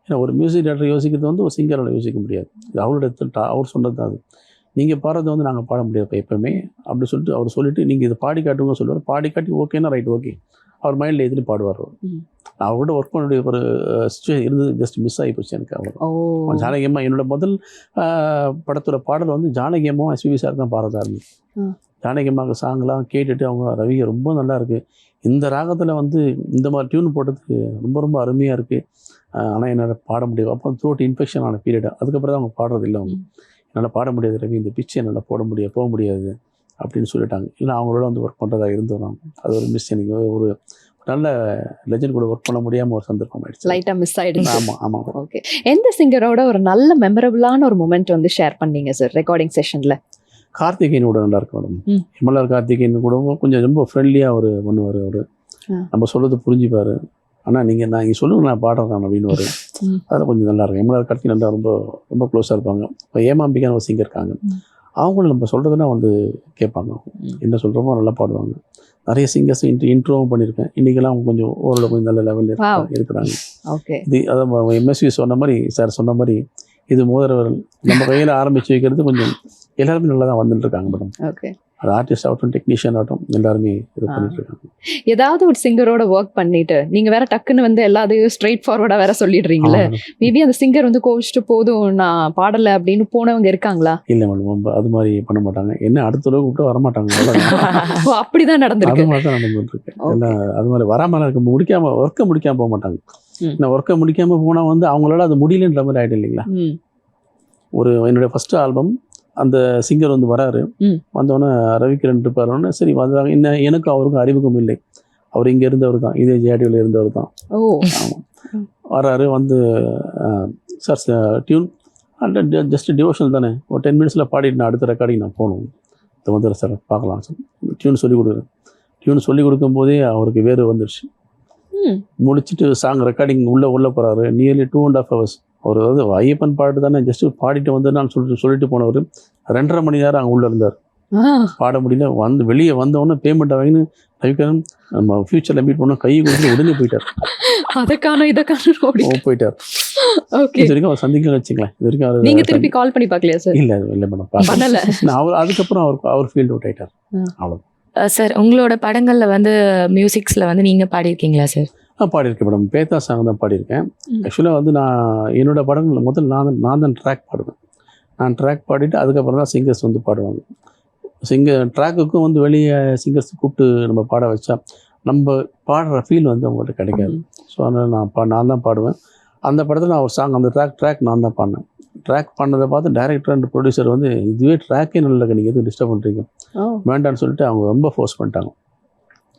ஏன்னா ஒரு மியூசிக் டைரக்டர் யோசிக்கிறது வந்து ஒரு சிங்கரால் யோசிக்க முடியாது. இது அவரோட அவர் சொன்னது தான். அது நீங்கள் பாடுறதை வந்து நாங்கள் பாட முடியாது எப்போவுமே அப்படி சொல்லிட்டு அவர் சொல்லிவிட்டு நீங்கள் இதை பாடி காட்டுங்க சொல்லுவார். பாடி காட்டி ஓகேன்னா ரைட் ஓகே, அவர் மைண்டில் எதிரி பாடுவார். நான் அவர்கிட்ட ஒர்க் பண்ணக்கூடிய ஒரு சுச்சுவேஷன் இருந்து ஜஸ்ட் மிஸ் ஆகி போச்சு எனக்கு. அவர் ஜானகியம்மா என்னோட முதல் படத்தோட பாடல் வந்து ஜானகியம்மா எஸ்பிபி சார் தான் பாடுறதா இருந்துச்சு. ஜானகியம்மாவுக்கு சாங்லாம் கேட்டுட்டு அவங்க ரவிகை ரொம்ப நல்லா இருக்குது, இந்த ராகத்தில் வந்து இந்த மாதிரி டியூன் போட்டதுக்கு ரொம்ப அருமையாக இருக்குது, ஆனால் என்னால் பாட முடியாது. அப்போ த்ரோட் இன்ஃபெக்ஷன் ஆன பீரியட். அதுக்கப்புறம் தான் அவங்க பாடுறது இல்லை. அவங்க என்னால் பாட முடியாது ரவி, இந்த பிச்சு என்னால் போக முடியாது. அப்படின்னு சொல்லிட்டாங்க. இல்லை அவங்களோட வந்து ஒர்க் பண்ணுறதா இருந்தோம் நாங்கள். அது ஒரு மிஸ், எனக்கு ஒரு நல்ல லெஜண்ட் கூட ஒர்க் பண்ண முடியாமல் ஒரு சந்தர்ப்பம் ஆயிடுச்சு. லைட்டா மிஸ் ஆயிடுச்சு. ஆமாம் ஆமாம். ஓகே, எந்த சிங்கரோட ஒரு நல்ல மெமரபிளான ஒரு மொமெண்ட் வந்து ஷேர் பண்ணீங்க சார் ரெக்கார்டிங் செஷன்ல? கார்த்திகேயன் கூட நல்லா இருக்கும் மேடம். எம்எல்ஆர் கார்த்திகேயன் கூட கொஞ்சம் ரொம்ப ஃப்ரெண்ட்லியாக அவர் பண்ணுவார். அவர் நம்ம சொல்கிறது புரிஞ்சுப்பார். ஆனால் நான் இங்கே சொல்லுங்க நான் பாடுறேன் அப்படின்னு வரும். அதெல்லாம் கொஞ்சம் நல்லா இருக்கும். எம்எல்ஆர் கார்த்திகேயன் நல்லா ரொம்ப ரொம்ப க்ளோஸாக இருப்பாங்க. இப்போ ஏமாம்பிக்கான ஒரு சிங்கர் இருக்காங்க, அவங்களும் நம்ம சொல்கிறதுனா வந்து கேட்பாங்க, என்ன சொல்கிறோமோ நல்லா பாடுவாங்க. நிறைய சிங்கர்ஸ் இன்ட்ரோவும் பண்ணியிருக்கேன். இன்றைக்கெல்லாம் அவங்க கொஞ்சம் ஓரளவு கொஞ்சம் நல்ல லெவலில் இருக்கிறாங்க. ஓகே, இது அதான் எம்எஸ்வி சொன்ன மாதிரி, சார் சொன்ன மாதிரி, இது மோதிரவர்கள் நம்ம கையில் ஆரம்பித்து வைக்கிறது கொஞ்சம் எல்லாருமே நல்லா தான் வந்துட்டு இருக்காங்க மேடம். ஓகே, அது ஆர்டிஸ்ட் ஆகட்டும், டெக்னீஷியன் ஆகட்டும், எல்லாருமே இது பண்ணிட்டு இருக்காங்க. ஏதாவது ஒரு சிங்கரோட ஒர்க் பண்ணிட்டு நீங்க வேற டக்குன்னு வந்து எல்லாத்தையும் ஸ்ட்ரெயிட் ஃபார்வர்டா வேற சொல்லிடுறீங்களே, மேபி அந்த சிங்கர் வந்து கோவிச்சுட்டு போதும் நான் பாடலை அப்படின்னு போனவங்க இருக்காங்களா? இல்லை மேடம், அது மாதிரி பண்ண மாட்டாங்க. என்ன அடுத்த தடவை கூப்பிட்டு வரமாட்டாங்க. அப்படிதான் நடந்திருக்கு. அது மாதிரி தான் நடந்துட்டு இருக்கு. எல்லாம் அது மாதிரி வராமல் இருக்க ஒர்க்கை முடிக்காம போக மாட்டாங்க. நான் ஒர்க்கை முடிக்காம போனா வந்து அவங்களால அது முடியலன்ற மாதிரி ஆயிடும் இல்லைங்களா? ஒரு என்னுடைய ஃபர்ஸ்ட் ஆல்பம் அந்த சிங்கர் வந்து வராரு, வந்தோடனே ரவிக்கிரண் இருப்பாருன்னு சரி வந்தாங்க. இன்னும் எனக்கும் அவருக்கும் அறிமுகம் இல்லை. அவர் இங்கே இருந்தவர் தான், இதே ஜேடியில் இருந்தவர் தான். ஆமாம், வராரு வந்து சார் டியூன் ஜஸ்ட் டிவோஷனல் தானே, ஒரு 10 மினிட்ஸில் பாடிட்டு நான் அடுத்த ரெக்கார்டிங் நான் போகணும், இதை வந்துடுறேன் சார் பார்க்கலாம் சார், டியூன் சொல்லிக் கொடுக்குறேன். டியூன் சொல்லிக் கொடுக்கும் போதே அவருக்கு வேறு வந்துடுச்சு. முடிச்சுட்டு சாங் ரெக்கார்டிங் உள்ளே போகிறாரு. Nearly 2.5 hours. அவர் அதாவது ஐயப்பன் பாட்டு தானே ஜஸ்ட் பாடிட்டு வந்து நான் சொல்லிட்டு போனவர் 2.5 மணி நேரம் அங்கே உள்ளே இருந்தார். பாட முடியல. வெளியே வந்தவொடனே பேமெண்ட் வாங்கின்னு ரவிக்கரன் நம்ம ஃபியூச்சரில் மீட் பண்ணோம் கையை கொடுத்து உடனே போயிட்டார். போயிட்டார். இது வரைக்கும் அவர் சந்திக்கல வச்சுக்கலாம். இது வரைக்கும் அவர் நீங்க திருப்பி கால் பண்ணி பார்க்கலையா சார்? இல்லை மேடம், பண்ணல. அவர் அதுக்கப்புறம் அவர் ஃபீல்ட் அவுட் ஆயிட்டார். அவ்வளோ. சார் உங்களோட படங்களில் வந்து மியூசிக்ஸில் வந்து நீங்கள் பாடியிருக்கீங்களா சார்? பாடியிருக்கேன் மேடம். பேத்தா சாங் தான் பாடியிருக்கேன். ஆக்சுவலாக வந்து நான் என்னோட படங்களில் முதல் நான் தான் ட்ராக் பாடுவேன். நான் ட்ராக் பாடிட்டு அதுக்கப்புறம் தான் சிங்கர்ஸ் வந்து பாடுவாங்க. ட்ராக்குக்கும் வந்து வெளியே சிங்கர்ஸ் கூப்பிட்டு நம்ம பாட வச்சா நம்ம பாடுற ஃபீல் வந்து அவங்கள்ட்ட கிடைக்காது. ஸோ அதனால் நான் தான் பாடுவேன். அந்த படத்தில் நான் ஒரு சாங் அந்த ட்ராக் நான் தான் பாடினேன். ட்ராக் பண்ணதை பார்த்து டைரக்டர் அண்ட் ப்ரொடியூசர் வந்து இதுவே ட்ராக்கே நல்லா நீங்கள் எதுவும் டிஸ்டர்ப் பண்ணுறீங்க வேண்டான்னு சொல்லிட்டு அவங்க ரொம்ப ஃபோர்ஸ் பண்ணிட்டாங்க.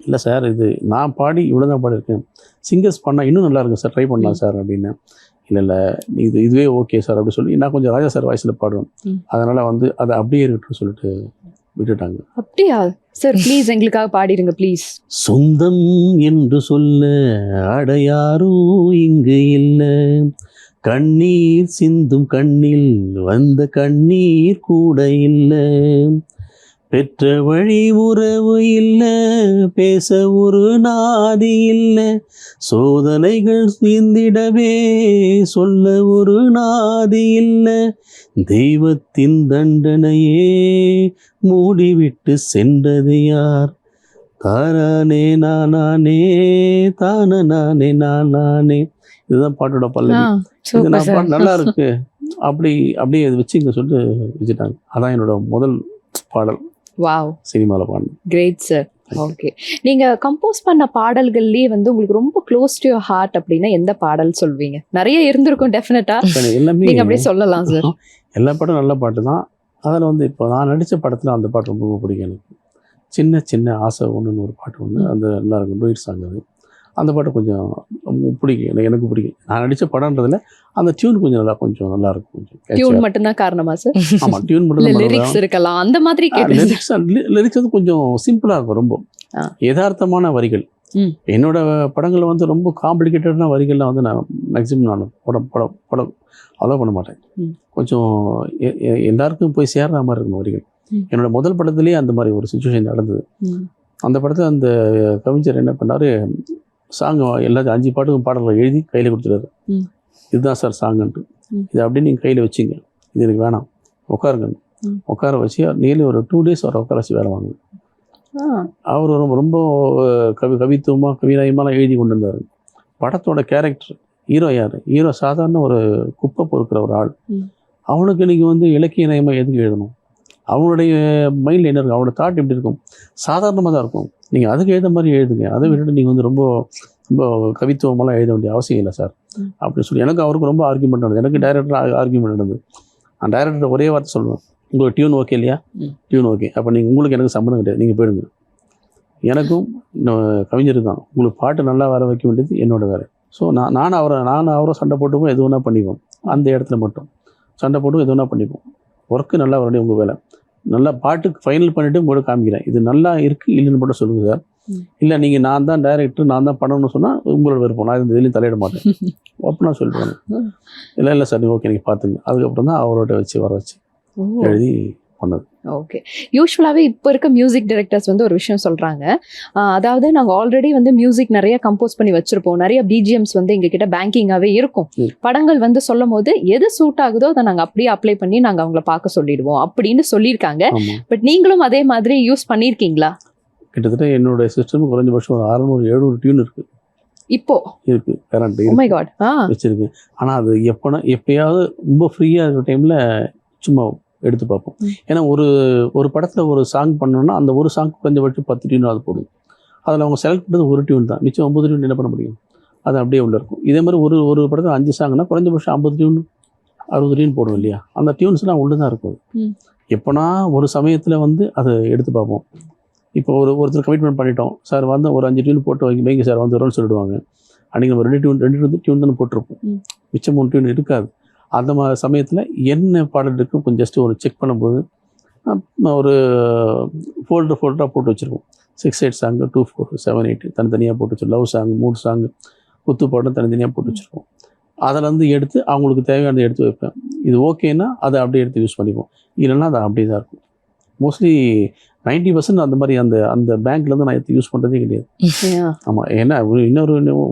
இல்லை சார், இது நான் பாடி இவ்வளோ தான் பாடியிருக்கேன், சிங்கர்ஸ் பண்ணால் இன்னும் நல்லா இருக்கும் சார், ட்ரை பண்ணலாம் சார் அப்படின்னு. இல்லை இதுவே ஓகே சார் அப்படி சொல்லி நான் கொஞ்சம் ராஜா சார் வாய்ஸில் பாடுவேன். அதனால் வந்து அதை அப்படியே இருக்கட்டும் சொல்லிட்டு விட்டுட்டாங்க. அப்படியா சார்? ப்ளீஸ் எங்களுக்காக பாடிடுங்க ப்ளீஸ். சொந்தம் என்று சொல்ல அடையாரும் இங்கு இல்லை, கண்ணீர் சிந்தும் கண்ணில் வந்த கண்ணீர் கூட இல்லை, பெற்ற வழி உறவு இல்லை, பேச ஒரு நாதி இல்லை, சோதனைகள் சிந்திடவே சொல்ல ஒரு நாதி இல்லை, தெய்வத்தின் தண்டனையே மூடிவிட்டு சென்றது யார், தாரானே நானே தான நானே நானே. இதுதான் பாட்டோட பல்லவி. இது நான் பாட்டு நல்லா இருக்கு அப்படியே இது வச்சுங்க சொல்லிட்டு வச்சுட்டாங்க. அதான் என்னோட முதல் பாடல். வாவ், சினிமாவில் பாடணும். Great sir. ஓகே, நீங்க கம்போஸ் பண்ண பாடல்கள்லயே வந்து உங்களுக்கு ரொம்ப க்ளோஸ் டு யுவர் ஹார்ட் அப்படின்னா எந்த பாடல் சொல்வீங்க? நிறைய இருந்திருக்கும் டெஃபினட்டா, எல்லாமே நீங்க அப்படியே சொல்லலாம் சார். எல்லா பாட்டும் நல்ல பாட்டு தான். அதில் வந்து இப்போ நான் நடித்த படத்தில் அந்த பாட்டு ரொம்ப பிடிக்கும் எனக்கு. சின்ன சின்ன ஆசை ஒன்றுன்னு ஒரு பாட்டு ஒன்று, அந்த நல்லா இருக்கும், டூயிட் சாங் அது. அந்த பாட்டு கொஞ்சம் பிடிக்கும், எனக்கு பிடிக்கும். நான் நடித்த படம்ன்றதுல அந்த டியூன் கொஞ்சம் நல்லா இருக்கும். கொஞ்சம் டியூன் மட்டும்தான் காரணமா சார்? ஆமாம், டியூன் மட்டும். லிரிக்ஸ் இருக்கலாம் அந்த மாதிரி. லிரிக்ஸ் வந்து கொஞ்சம் சிம்பிளாக இருக்கும், ரொம்ப யதார்த்தமான வரிகள். என்னோட படங்களில் வந்து ரொம்ப காம்ப்ளிகேட்டடான வரிகள்லாம் வந்து நான் மேக்ஸிமம் நான் படம் அலோவ் பண்ண மாட்டேன். கொஞ்சம் எல்லாருக்கும் போய் சேர்ற மாதிரி இருக்கணும் வரிகள். என்னோட முதல் படத்துலேயே அந்த மாதிரி ஒரு சுச்சுவேஷன் நடந்தது. அந்த படத்தில் அந்த கவிஞர் என்ன பண்ணார், சாங் எல்லாத்தையும் 5 பாட்டுக்கும் பாடல்கள் எழுதி கையில் கொடுத்துட்டாரு. இதுதான் சார் சாங்குன்ட்டு, இது அப்படியே நீங்கள் கையில் வச்சிங்க, இது எனக்கு வேணாம், உட்காருங்க. உட்கார வச்சு நியர்லி ஒரு 2 days அவரை உட்கார வச்சு வேலை வாங்க. அவர் ரொம்ப கவித்துவமாக கவிநயமாலாம் எழுதி கொண்டு இருந்தார். படத்தோட கேரக்டர் ஹீரோ யார்? ஹீரோ சாதாரண ஒரு குப்பை பொறுக்கிற ஒரு ஆள். அவனுக்கு இன்றைக்கி வந்து இலக்கிய நயமாக எதுக்கு எழுதணும்? அவனுடைய மைண்டில் என்ன இருக்கும், அவனோட தாட் எப்படி இருக்கும்? சாதாரணமாக தான் இருக்கும். நீங்கள் அதுக்கு எழுத மாதிரி எழுதுங்க. அதை விட்டுட்டு நீங்கள் வந்து ரொம்ப ரொம்ப கவித்துவமெல்லாம் எழுத வேண்டிய அவசியம் இல்லை சார் அப்படின்னு சொல்லி எனக்கு அவருக்கு ரொம்ப ஆர்கியூமெண்ட் நடந்தது. எனக்கு டைரக்டர் ஆர்கியூமெண்ட் நடந்தது. நான் டைரக்டர் ஒரே வார்த்தை சொல்லுவேன், உங்களுக்கு டியூன் ஓகே இல்லையா, டியூன் ஓகே, அப்போ நீங்கள் உங்களுக்கு எனக்கு சம்மந்தம் கிடையாது, நீங்கள் போயிடுங்க. எனக்கும் கவிஞர் தான், உங்களுக்கு பாட்டு நல்லா வர வைக்க வேண்டியது என்னோட வேலை. ஸோ நானும் அவரை சண்டை போட்டுப்போம், எது வேணா பண்ணிப்போம். அந்த இடத்துல மட்டும் சண்டை போட்டு எது வேணா பண்ணிப்போம். ஒர்க்கு நல்லா வரணும் உங்கள் வேலை. நல்லா பாட்டுக்கு ஃபைனல் பண்ணிவிட்டு உங்களுக்கு காமிக்கிறேன், இது நல்லா இருக்குது இல்லைன்னு மட்டும் சொல்லுங்கள் சார். இல்லை நீங்கள் நான் தான் டைரக்டர், நான் தான் பண்ணணும்னு சொன்னால் உங்களோட விருப்பம், நான் இந்த இதுலேயும் தலையிட மாட்டேன் அப்போ நான் சொல்லிட்டு வரேன். இல்லை சார் நீங்கள் ஓகே நீங்கள் பார்த்துங்க. அதுக்கப்புறம் தான் அவரோட வர வச்சு எழுதி பண்ணது. ஓகே. யூஸ்வலாகவே இப்போ இருக்க மியூசிக் டைரக்டர்ஸ் வந்து ஒரு விஷயம் சொல்கிறாங்க, அதாவது நாங்கள் ஆல்ரெடி வந்து மியூசிக் நிறைய கம்போஸ் பண்ணி வச்சுருப்போம், நிறைய பிஜிஎம்ஸ் வந்து எங்ககிட்ட பேங்கிங்காகவே இருக்கும். படங்கள் வந்து சொல்லும் போது எது சூட் ஆகுதோ அதை நாங்கள் அப்படியே அப்ளை பண்ணி நாங்கள் அவங்கள பார்க்க சொல்லிடுவோம் அப்படின்னு சொல்லியிருக்காங்க. பட் நீங்களும் அதே மாதிரி யூஸ் பண்ணியிருக்கீங்களா? கிட்டத்தட்ட என்னோட சிஸ்டம் குறைஞ்சபட்சம் ஒரு 600-700 டியூன் இருக்குது. இப்போ இருக்கு கரண்ட் வச்சிருக்கு. ஆனால் அது எப்பயாவது ரொம்ப ஃப்ரீயாக இருக்கிற டைமில் சும்மா எடுத்து பார்ப்போம். ஏன்னா ஒரு படத்தில் ஒரு சாங் பண்ணோன்னா அந்த ஒரு சாங் குறைஞ்சபட்சம் 10 டியூன் அது போடும். அதில் அவங்க செலக்ட் பண்ணுறது ஒரு டியூன் தான், மிச்சம் 9 டியூன் என்ன பண்ண முடியும், அது அப்படியே உள்ள இருக்கும். இதே மாதிரி ஒரு படத்தில் 5 சாங்னா குறைஞ்சபட்சம் 50 டியூன் 60 டியூன் போடும் இல்லையா, அந்த டியூன்ஸ்லாம் உள்ளே தான் இருக்கும். எப்போனா ஒரு சமயத்தில் வந்து அதை எடுத்து பார்ப்போம். இப்போ ஒருத்தர் கமிட்மெண்ட் பண்ணிட்டோம் சார், வந்து ஒரு 5 டியூன் போட்டு வைங்க சார் வந்து வரும்னு சொல்லிடுவாங்க. அன்றைக்கி நம்ம 2 டியூன் தானே போட்டிருப்போம், மிச்சம் 3 டியூன் இருக்காது. அந்த மாதிரி சமயத்தில் என்ன பாடல் இருக்கும் கொஞ்சம் ஜஸ்ட்டு ஒரு செக் பண்ணும்போது ஒரு ஃபோல்டராக போட்டு வச்சுருக்கோம். 6-8 சாங்கு, 2-4 7-8 தனித்தனியாக போட்டு வச்சுருக்கோம். லவ் சாங் 3 சாங்கு, குத்து பாடம் தனித்தனியாக போட்டு வச்சுருக்கோம். அதிலேருந்து எடுத்து அவங்களுக்கு தேவையானதை எடுத்து வைப்பேன். இது ஓகேன்னா அதை அப்படியே எடுத்து யூஸ் பண்ணிப்போம், இல்லைன்னா அது அப்படியே தான் இருக்கும். மோஸ்ட்லி 90% அந்த மாதிரி அந்த பேங்க்லேருந்து நான் எடுத்து யூஸ் பண்ணுறதே கிடையாது. ஆமாம், ஏன்னா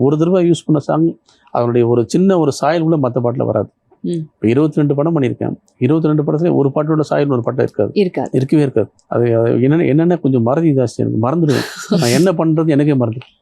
ஒரு தடவை யூஸ் பண்ண சாங் அதனுடைய ஒரு சின்ன ஒரு சாயல் கூட மற்ற பாட்டில் வராது. இப்போ 22 படம் பண்ணியிருக்கேன், 22 படத்துல ஒரு பாட்டோட சாயல் ஒரு பாட்டை இருக்கவே இருக்காது. அது என்னென்ன கொஞ்சம் மறதி ஜாஸ்தி, எனக்கு மறந்துடுவேன் நான் என்ன பண்ணுறது எனக்கே மறந்துடும்.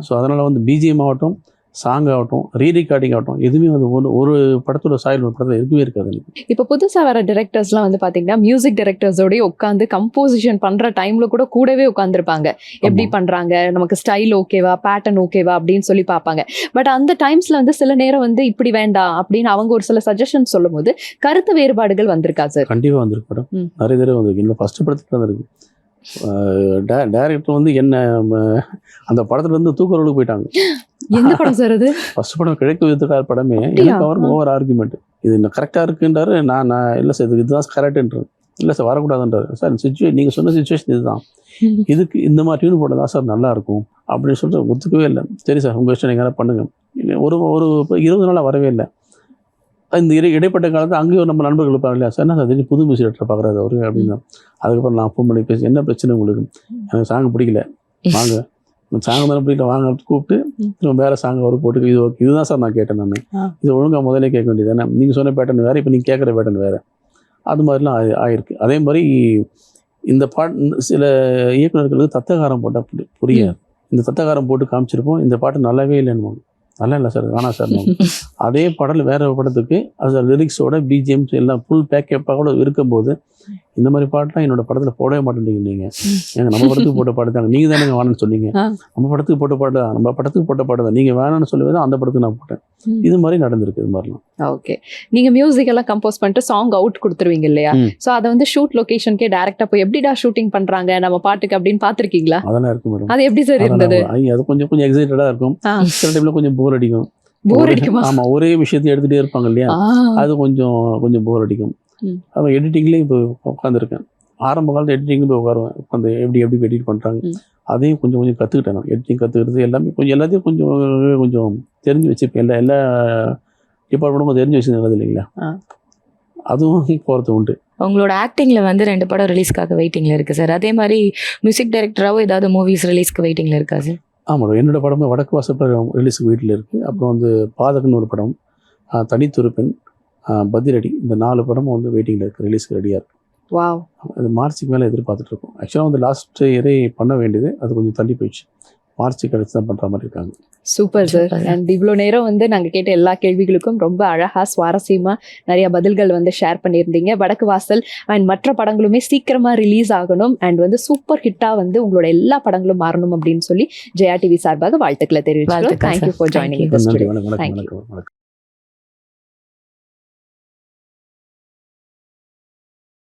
ஸோ அதனால் வந்து பிஜிஎம் ஆகட்டும், சாங் ஆகட்டும், ரீரெக்கார்டிங் ஆகட்டும், எதுவுமே வந்து ஒரு படத்தோட சாயல் ஒரு படத்தில் எதுவுமே இருக்காது. இப்போ புதுசாக வர டிரெக்டர்ஸ்லாம் வந்து பார்த்தீங்கன்னா மியூசிக் டிரெக்டர்ஸோடய உட்காந்து கம்போசிஷன் பண்ணுற டைமில் கூட கூடவே உட்காந்துருப்பாங்க. எப்படி பண்ணுறாங்க, நமக்கு ஸ்டைல் ஓகேவா, பேட்டர்ன் ஓகேவா அப்படின்னு சொல்லி பார்ப்பாங்க. பட் அந்த டைம்ஸில் வந்து சில நேரம் வந்து இப்படி வேண்டாம் அப்படின்னு அவங்க ஒரு சில சஜஷன் சொல்லும் போது கருத்து வேறுபாடுகள் வந்திருக்கா சார்? கண்டிப்பாக வந்திருக்கு மேடம், நிறைய தடவை வந்திருக்கு. இன்னும் ஃபஸ்ட்டு படத்துக்கு வந்திருக்கு. டைரக்டர் வந்து என்ன அந்த படத்துல இருந்து தூக்கரோடு போயிட்டாங்க. எந்த படம் சார் அது? ஃபர்ஸ்ட் படம் கிழக்கு வித்துக்கார படமே எனக்கு அவருக்கு ஓவர் ஆர்குமெண்ட். இது கரெக்டாக இருக்குன்றாரு, நான் இல்லை சார் இதுதான் கரெக்டுன்றாரு. இல்லை சார் வரக்கூடாதுன்றாரு. சார் நீங்கள் சொன்ன சுச்சுவேஷன் இதுதான், இதுக்கு இந்த மாதிரி டியூன் போட்டதா சார் நல்லா இருக்கும் அப்படின்னு சொல்லிட்டு ஒத்துக்கவே இல்லை. சரி சார் உங்கள் இஷ்டம் நீங்கள் பண்ணுங்க. ஒரு 20 நாளாக வரவே இல்லை. இந்த இடைப்பட்ட காலத்தில் அங்கேயும் நம்ம நண்பர்கள் இருப்பாங்க இல்லையா, சார் என்ன சார் திடீர்னு புது மியூசிக் டேரக்டர் பார்க்குறாரு அவரு அப்படின்னா. அதுக்கப்புறம் நான் ஃபோன் பண்ணி பேசி என்ன பிரச்சனை உங்களுக்கு, எனக்கு சாங் பிடிக்கல வாங்க, சாங் தானே பிடிக்கல வாங்க கூப்பிட்டு நம்ம வேறு சாங் அவர் போட்டு இது ஓகே இதுதான் சார் நான் கேட்டேன், நான் இது ஒழுங்காக முதலே கேட்க வேண்டியது தானே, நீங்கள் சொன்ன பேட்டர்ன் வேறு, இப்போ நீங்கள் கேட்குற பேட்டர்ன் வேறு, அது மாதிரிலாம் ஆயிருக்கு. அதே மாதிரி இந்த சில இயக்குநர்களுக்கு தத்தகாரம் போட்டால் புரியாது. இந்த தத்தகாரம் போட்டு காமிச்சிருப்போம், இந்த பாட்டு நல்லாவே இல்லைன்னு, நல்லா இல்லை சார் வேணாம் சார். அதே பாடல் வேற படத்துக்கு அது லிரிக்ஸோட பிஜிஎம்ஸ் எல்லாம் ஃபுல் பேக்கப்பாக கூட இருக்கும்போது இந்த மாதிரி பாட்டுலாம் என்னோட படத்தில் போடவே மாட்டேங்க. நீங்கள் நம்ம படத்துக்கு போட்ட பாட்டு தாங்க, நீங்கள் தானே வேணும்னு சொன்னீங்க, நம்ம படத்துக்கு போட்ட பாட்டு தான், நம்ம படத்துக்கு போட்ட பாட்டு தான், நீங்கள் வேணாம்னு சொல்லவே தான் அந்த படத்துக்கு நான் போட்டேன். இது மாதிரி நடந்திருக்கு. இது மாதிரிலாம் ஓகே. நீங்கள் மியூசிக் எல்லாம் கம்போஸ் பண்ணிட்டு சாங் அவுட் கொடுத்துருவீங்க இல்லையா, ஸோ அதை வந்து ஷூட் லொகேஷனுக்கே டேரெக்டாக போய் எப்படிடா ஷூட்டிங் பண்ணுறாங்க நம்ம பாட்டுக்கு அப்படின்னு பார்த்துருக்கீங்களா? அதெல்லாம் இருக்கும் மேடம். அது எப்படி சார் இருந்தது? அது கொஞ்சம் எக்ஸைட்டடாக இருக்கும், சில டைமில் கொஞ்சம் போர் அடிக்கும். ஆமா, ஒரே விஷயத்தை எடுத்துகிட்டே இருப்பாங்க இல்லையா, அது கொஞ்சம் போர் அடிக்கும். அவன் எடிட்டிங்லேயும் இப்போ உட்காந்துருக்கேன். ஆரம்ப காலத்தில் எடிட்டிங் போய் உட்காருவேன், உட்காந்து எப்படி எடிட் பண்ணுறாங்க அதையும் கொஞ்சம் கற்றுக்கிட்டேன். நான் எடிட்டிங் கற்றுக்கிறது எல்லாமே எல்லாத்தையும் கொஞ்சம் தெரிஞ்சு வச்சுப்பேன். எல்லா டிபார்ட்மெண்ட்டும் தெரிஞ்சு வச்சுருந்தது இல்லைங்களா, அதுவும் போகிறது உண்டு. உங்களோட ஆக்டிங்கில் வந்து 2 படம் ரிலீஸ்க்காக வெயிட்டிங்கில் இருக்குது சார். அதே மாதிரி மியூசிக் டைரக்டராகவும் ஏதாவது மூவிஸ் ரிலீஸ்க்கு வெயிட்டிங்கில் இருக்கா சார்? ஆமாம், என்னோட படமே வடக்கு வாசல் ரிலீஸுக்கு வீட்டில் இருக்குது. அப்புறம் வந்து பாதகன்னு ஒரு படம், தனித்துருப்பெண், பதிரடி, இந்த 4 படமும் வந்து வெயிட்டிங்கில் இருக்குது, ரிலீஸ்க்கு ரெடியாக இருக்குது. வாவ். அது மார்ச்சுக்கு மேலே எதிர்பார்த்துட்ருக்கோம். ஆக்சுவலாக வந்து லாஸ்ட் இயரே பண்ண வேண்டியது, அது கொஞ்சம் தள்ளி போயிடுச்சு. மார்ச் கழிச்சு தான் பண்ணுற மாதிரி இருக்காங்க. Super sir. அண்ட் இவ்வளோ நேரம் வந்து நாங்கள் கேட்ட எல்லா கேள்விகளுக்கும் ரொம்ப அழகாக சுவாரஸ்யமாக நிறைய பதில்கள் வந்து ஷேர் பண்ணியிருந்தீங்க. வடக்கு வாசல் அண்ட் மற்ற படங்களுமே சீக்கிரமாக ரிலீஸ் ஆகணும் அண்ட் வந்து சூப்பர் ஹிட்டாக வந்து உங்களோட எல்லா படங்களும் மாறணும் அப்படின்னு சொல்லி ஜெயா டிவி சார்பாக வாழ்த்துக்களை தெரிவிச்சுக்கிறோம். Thank you for joining. நன்றி, வணக்கம்.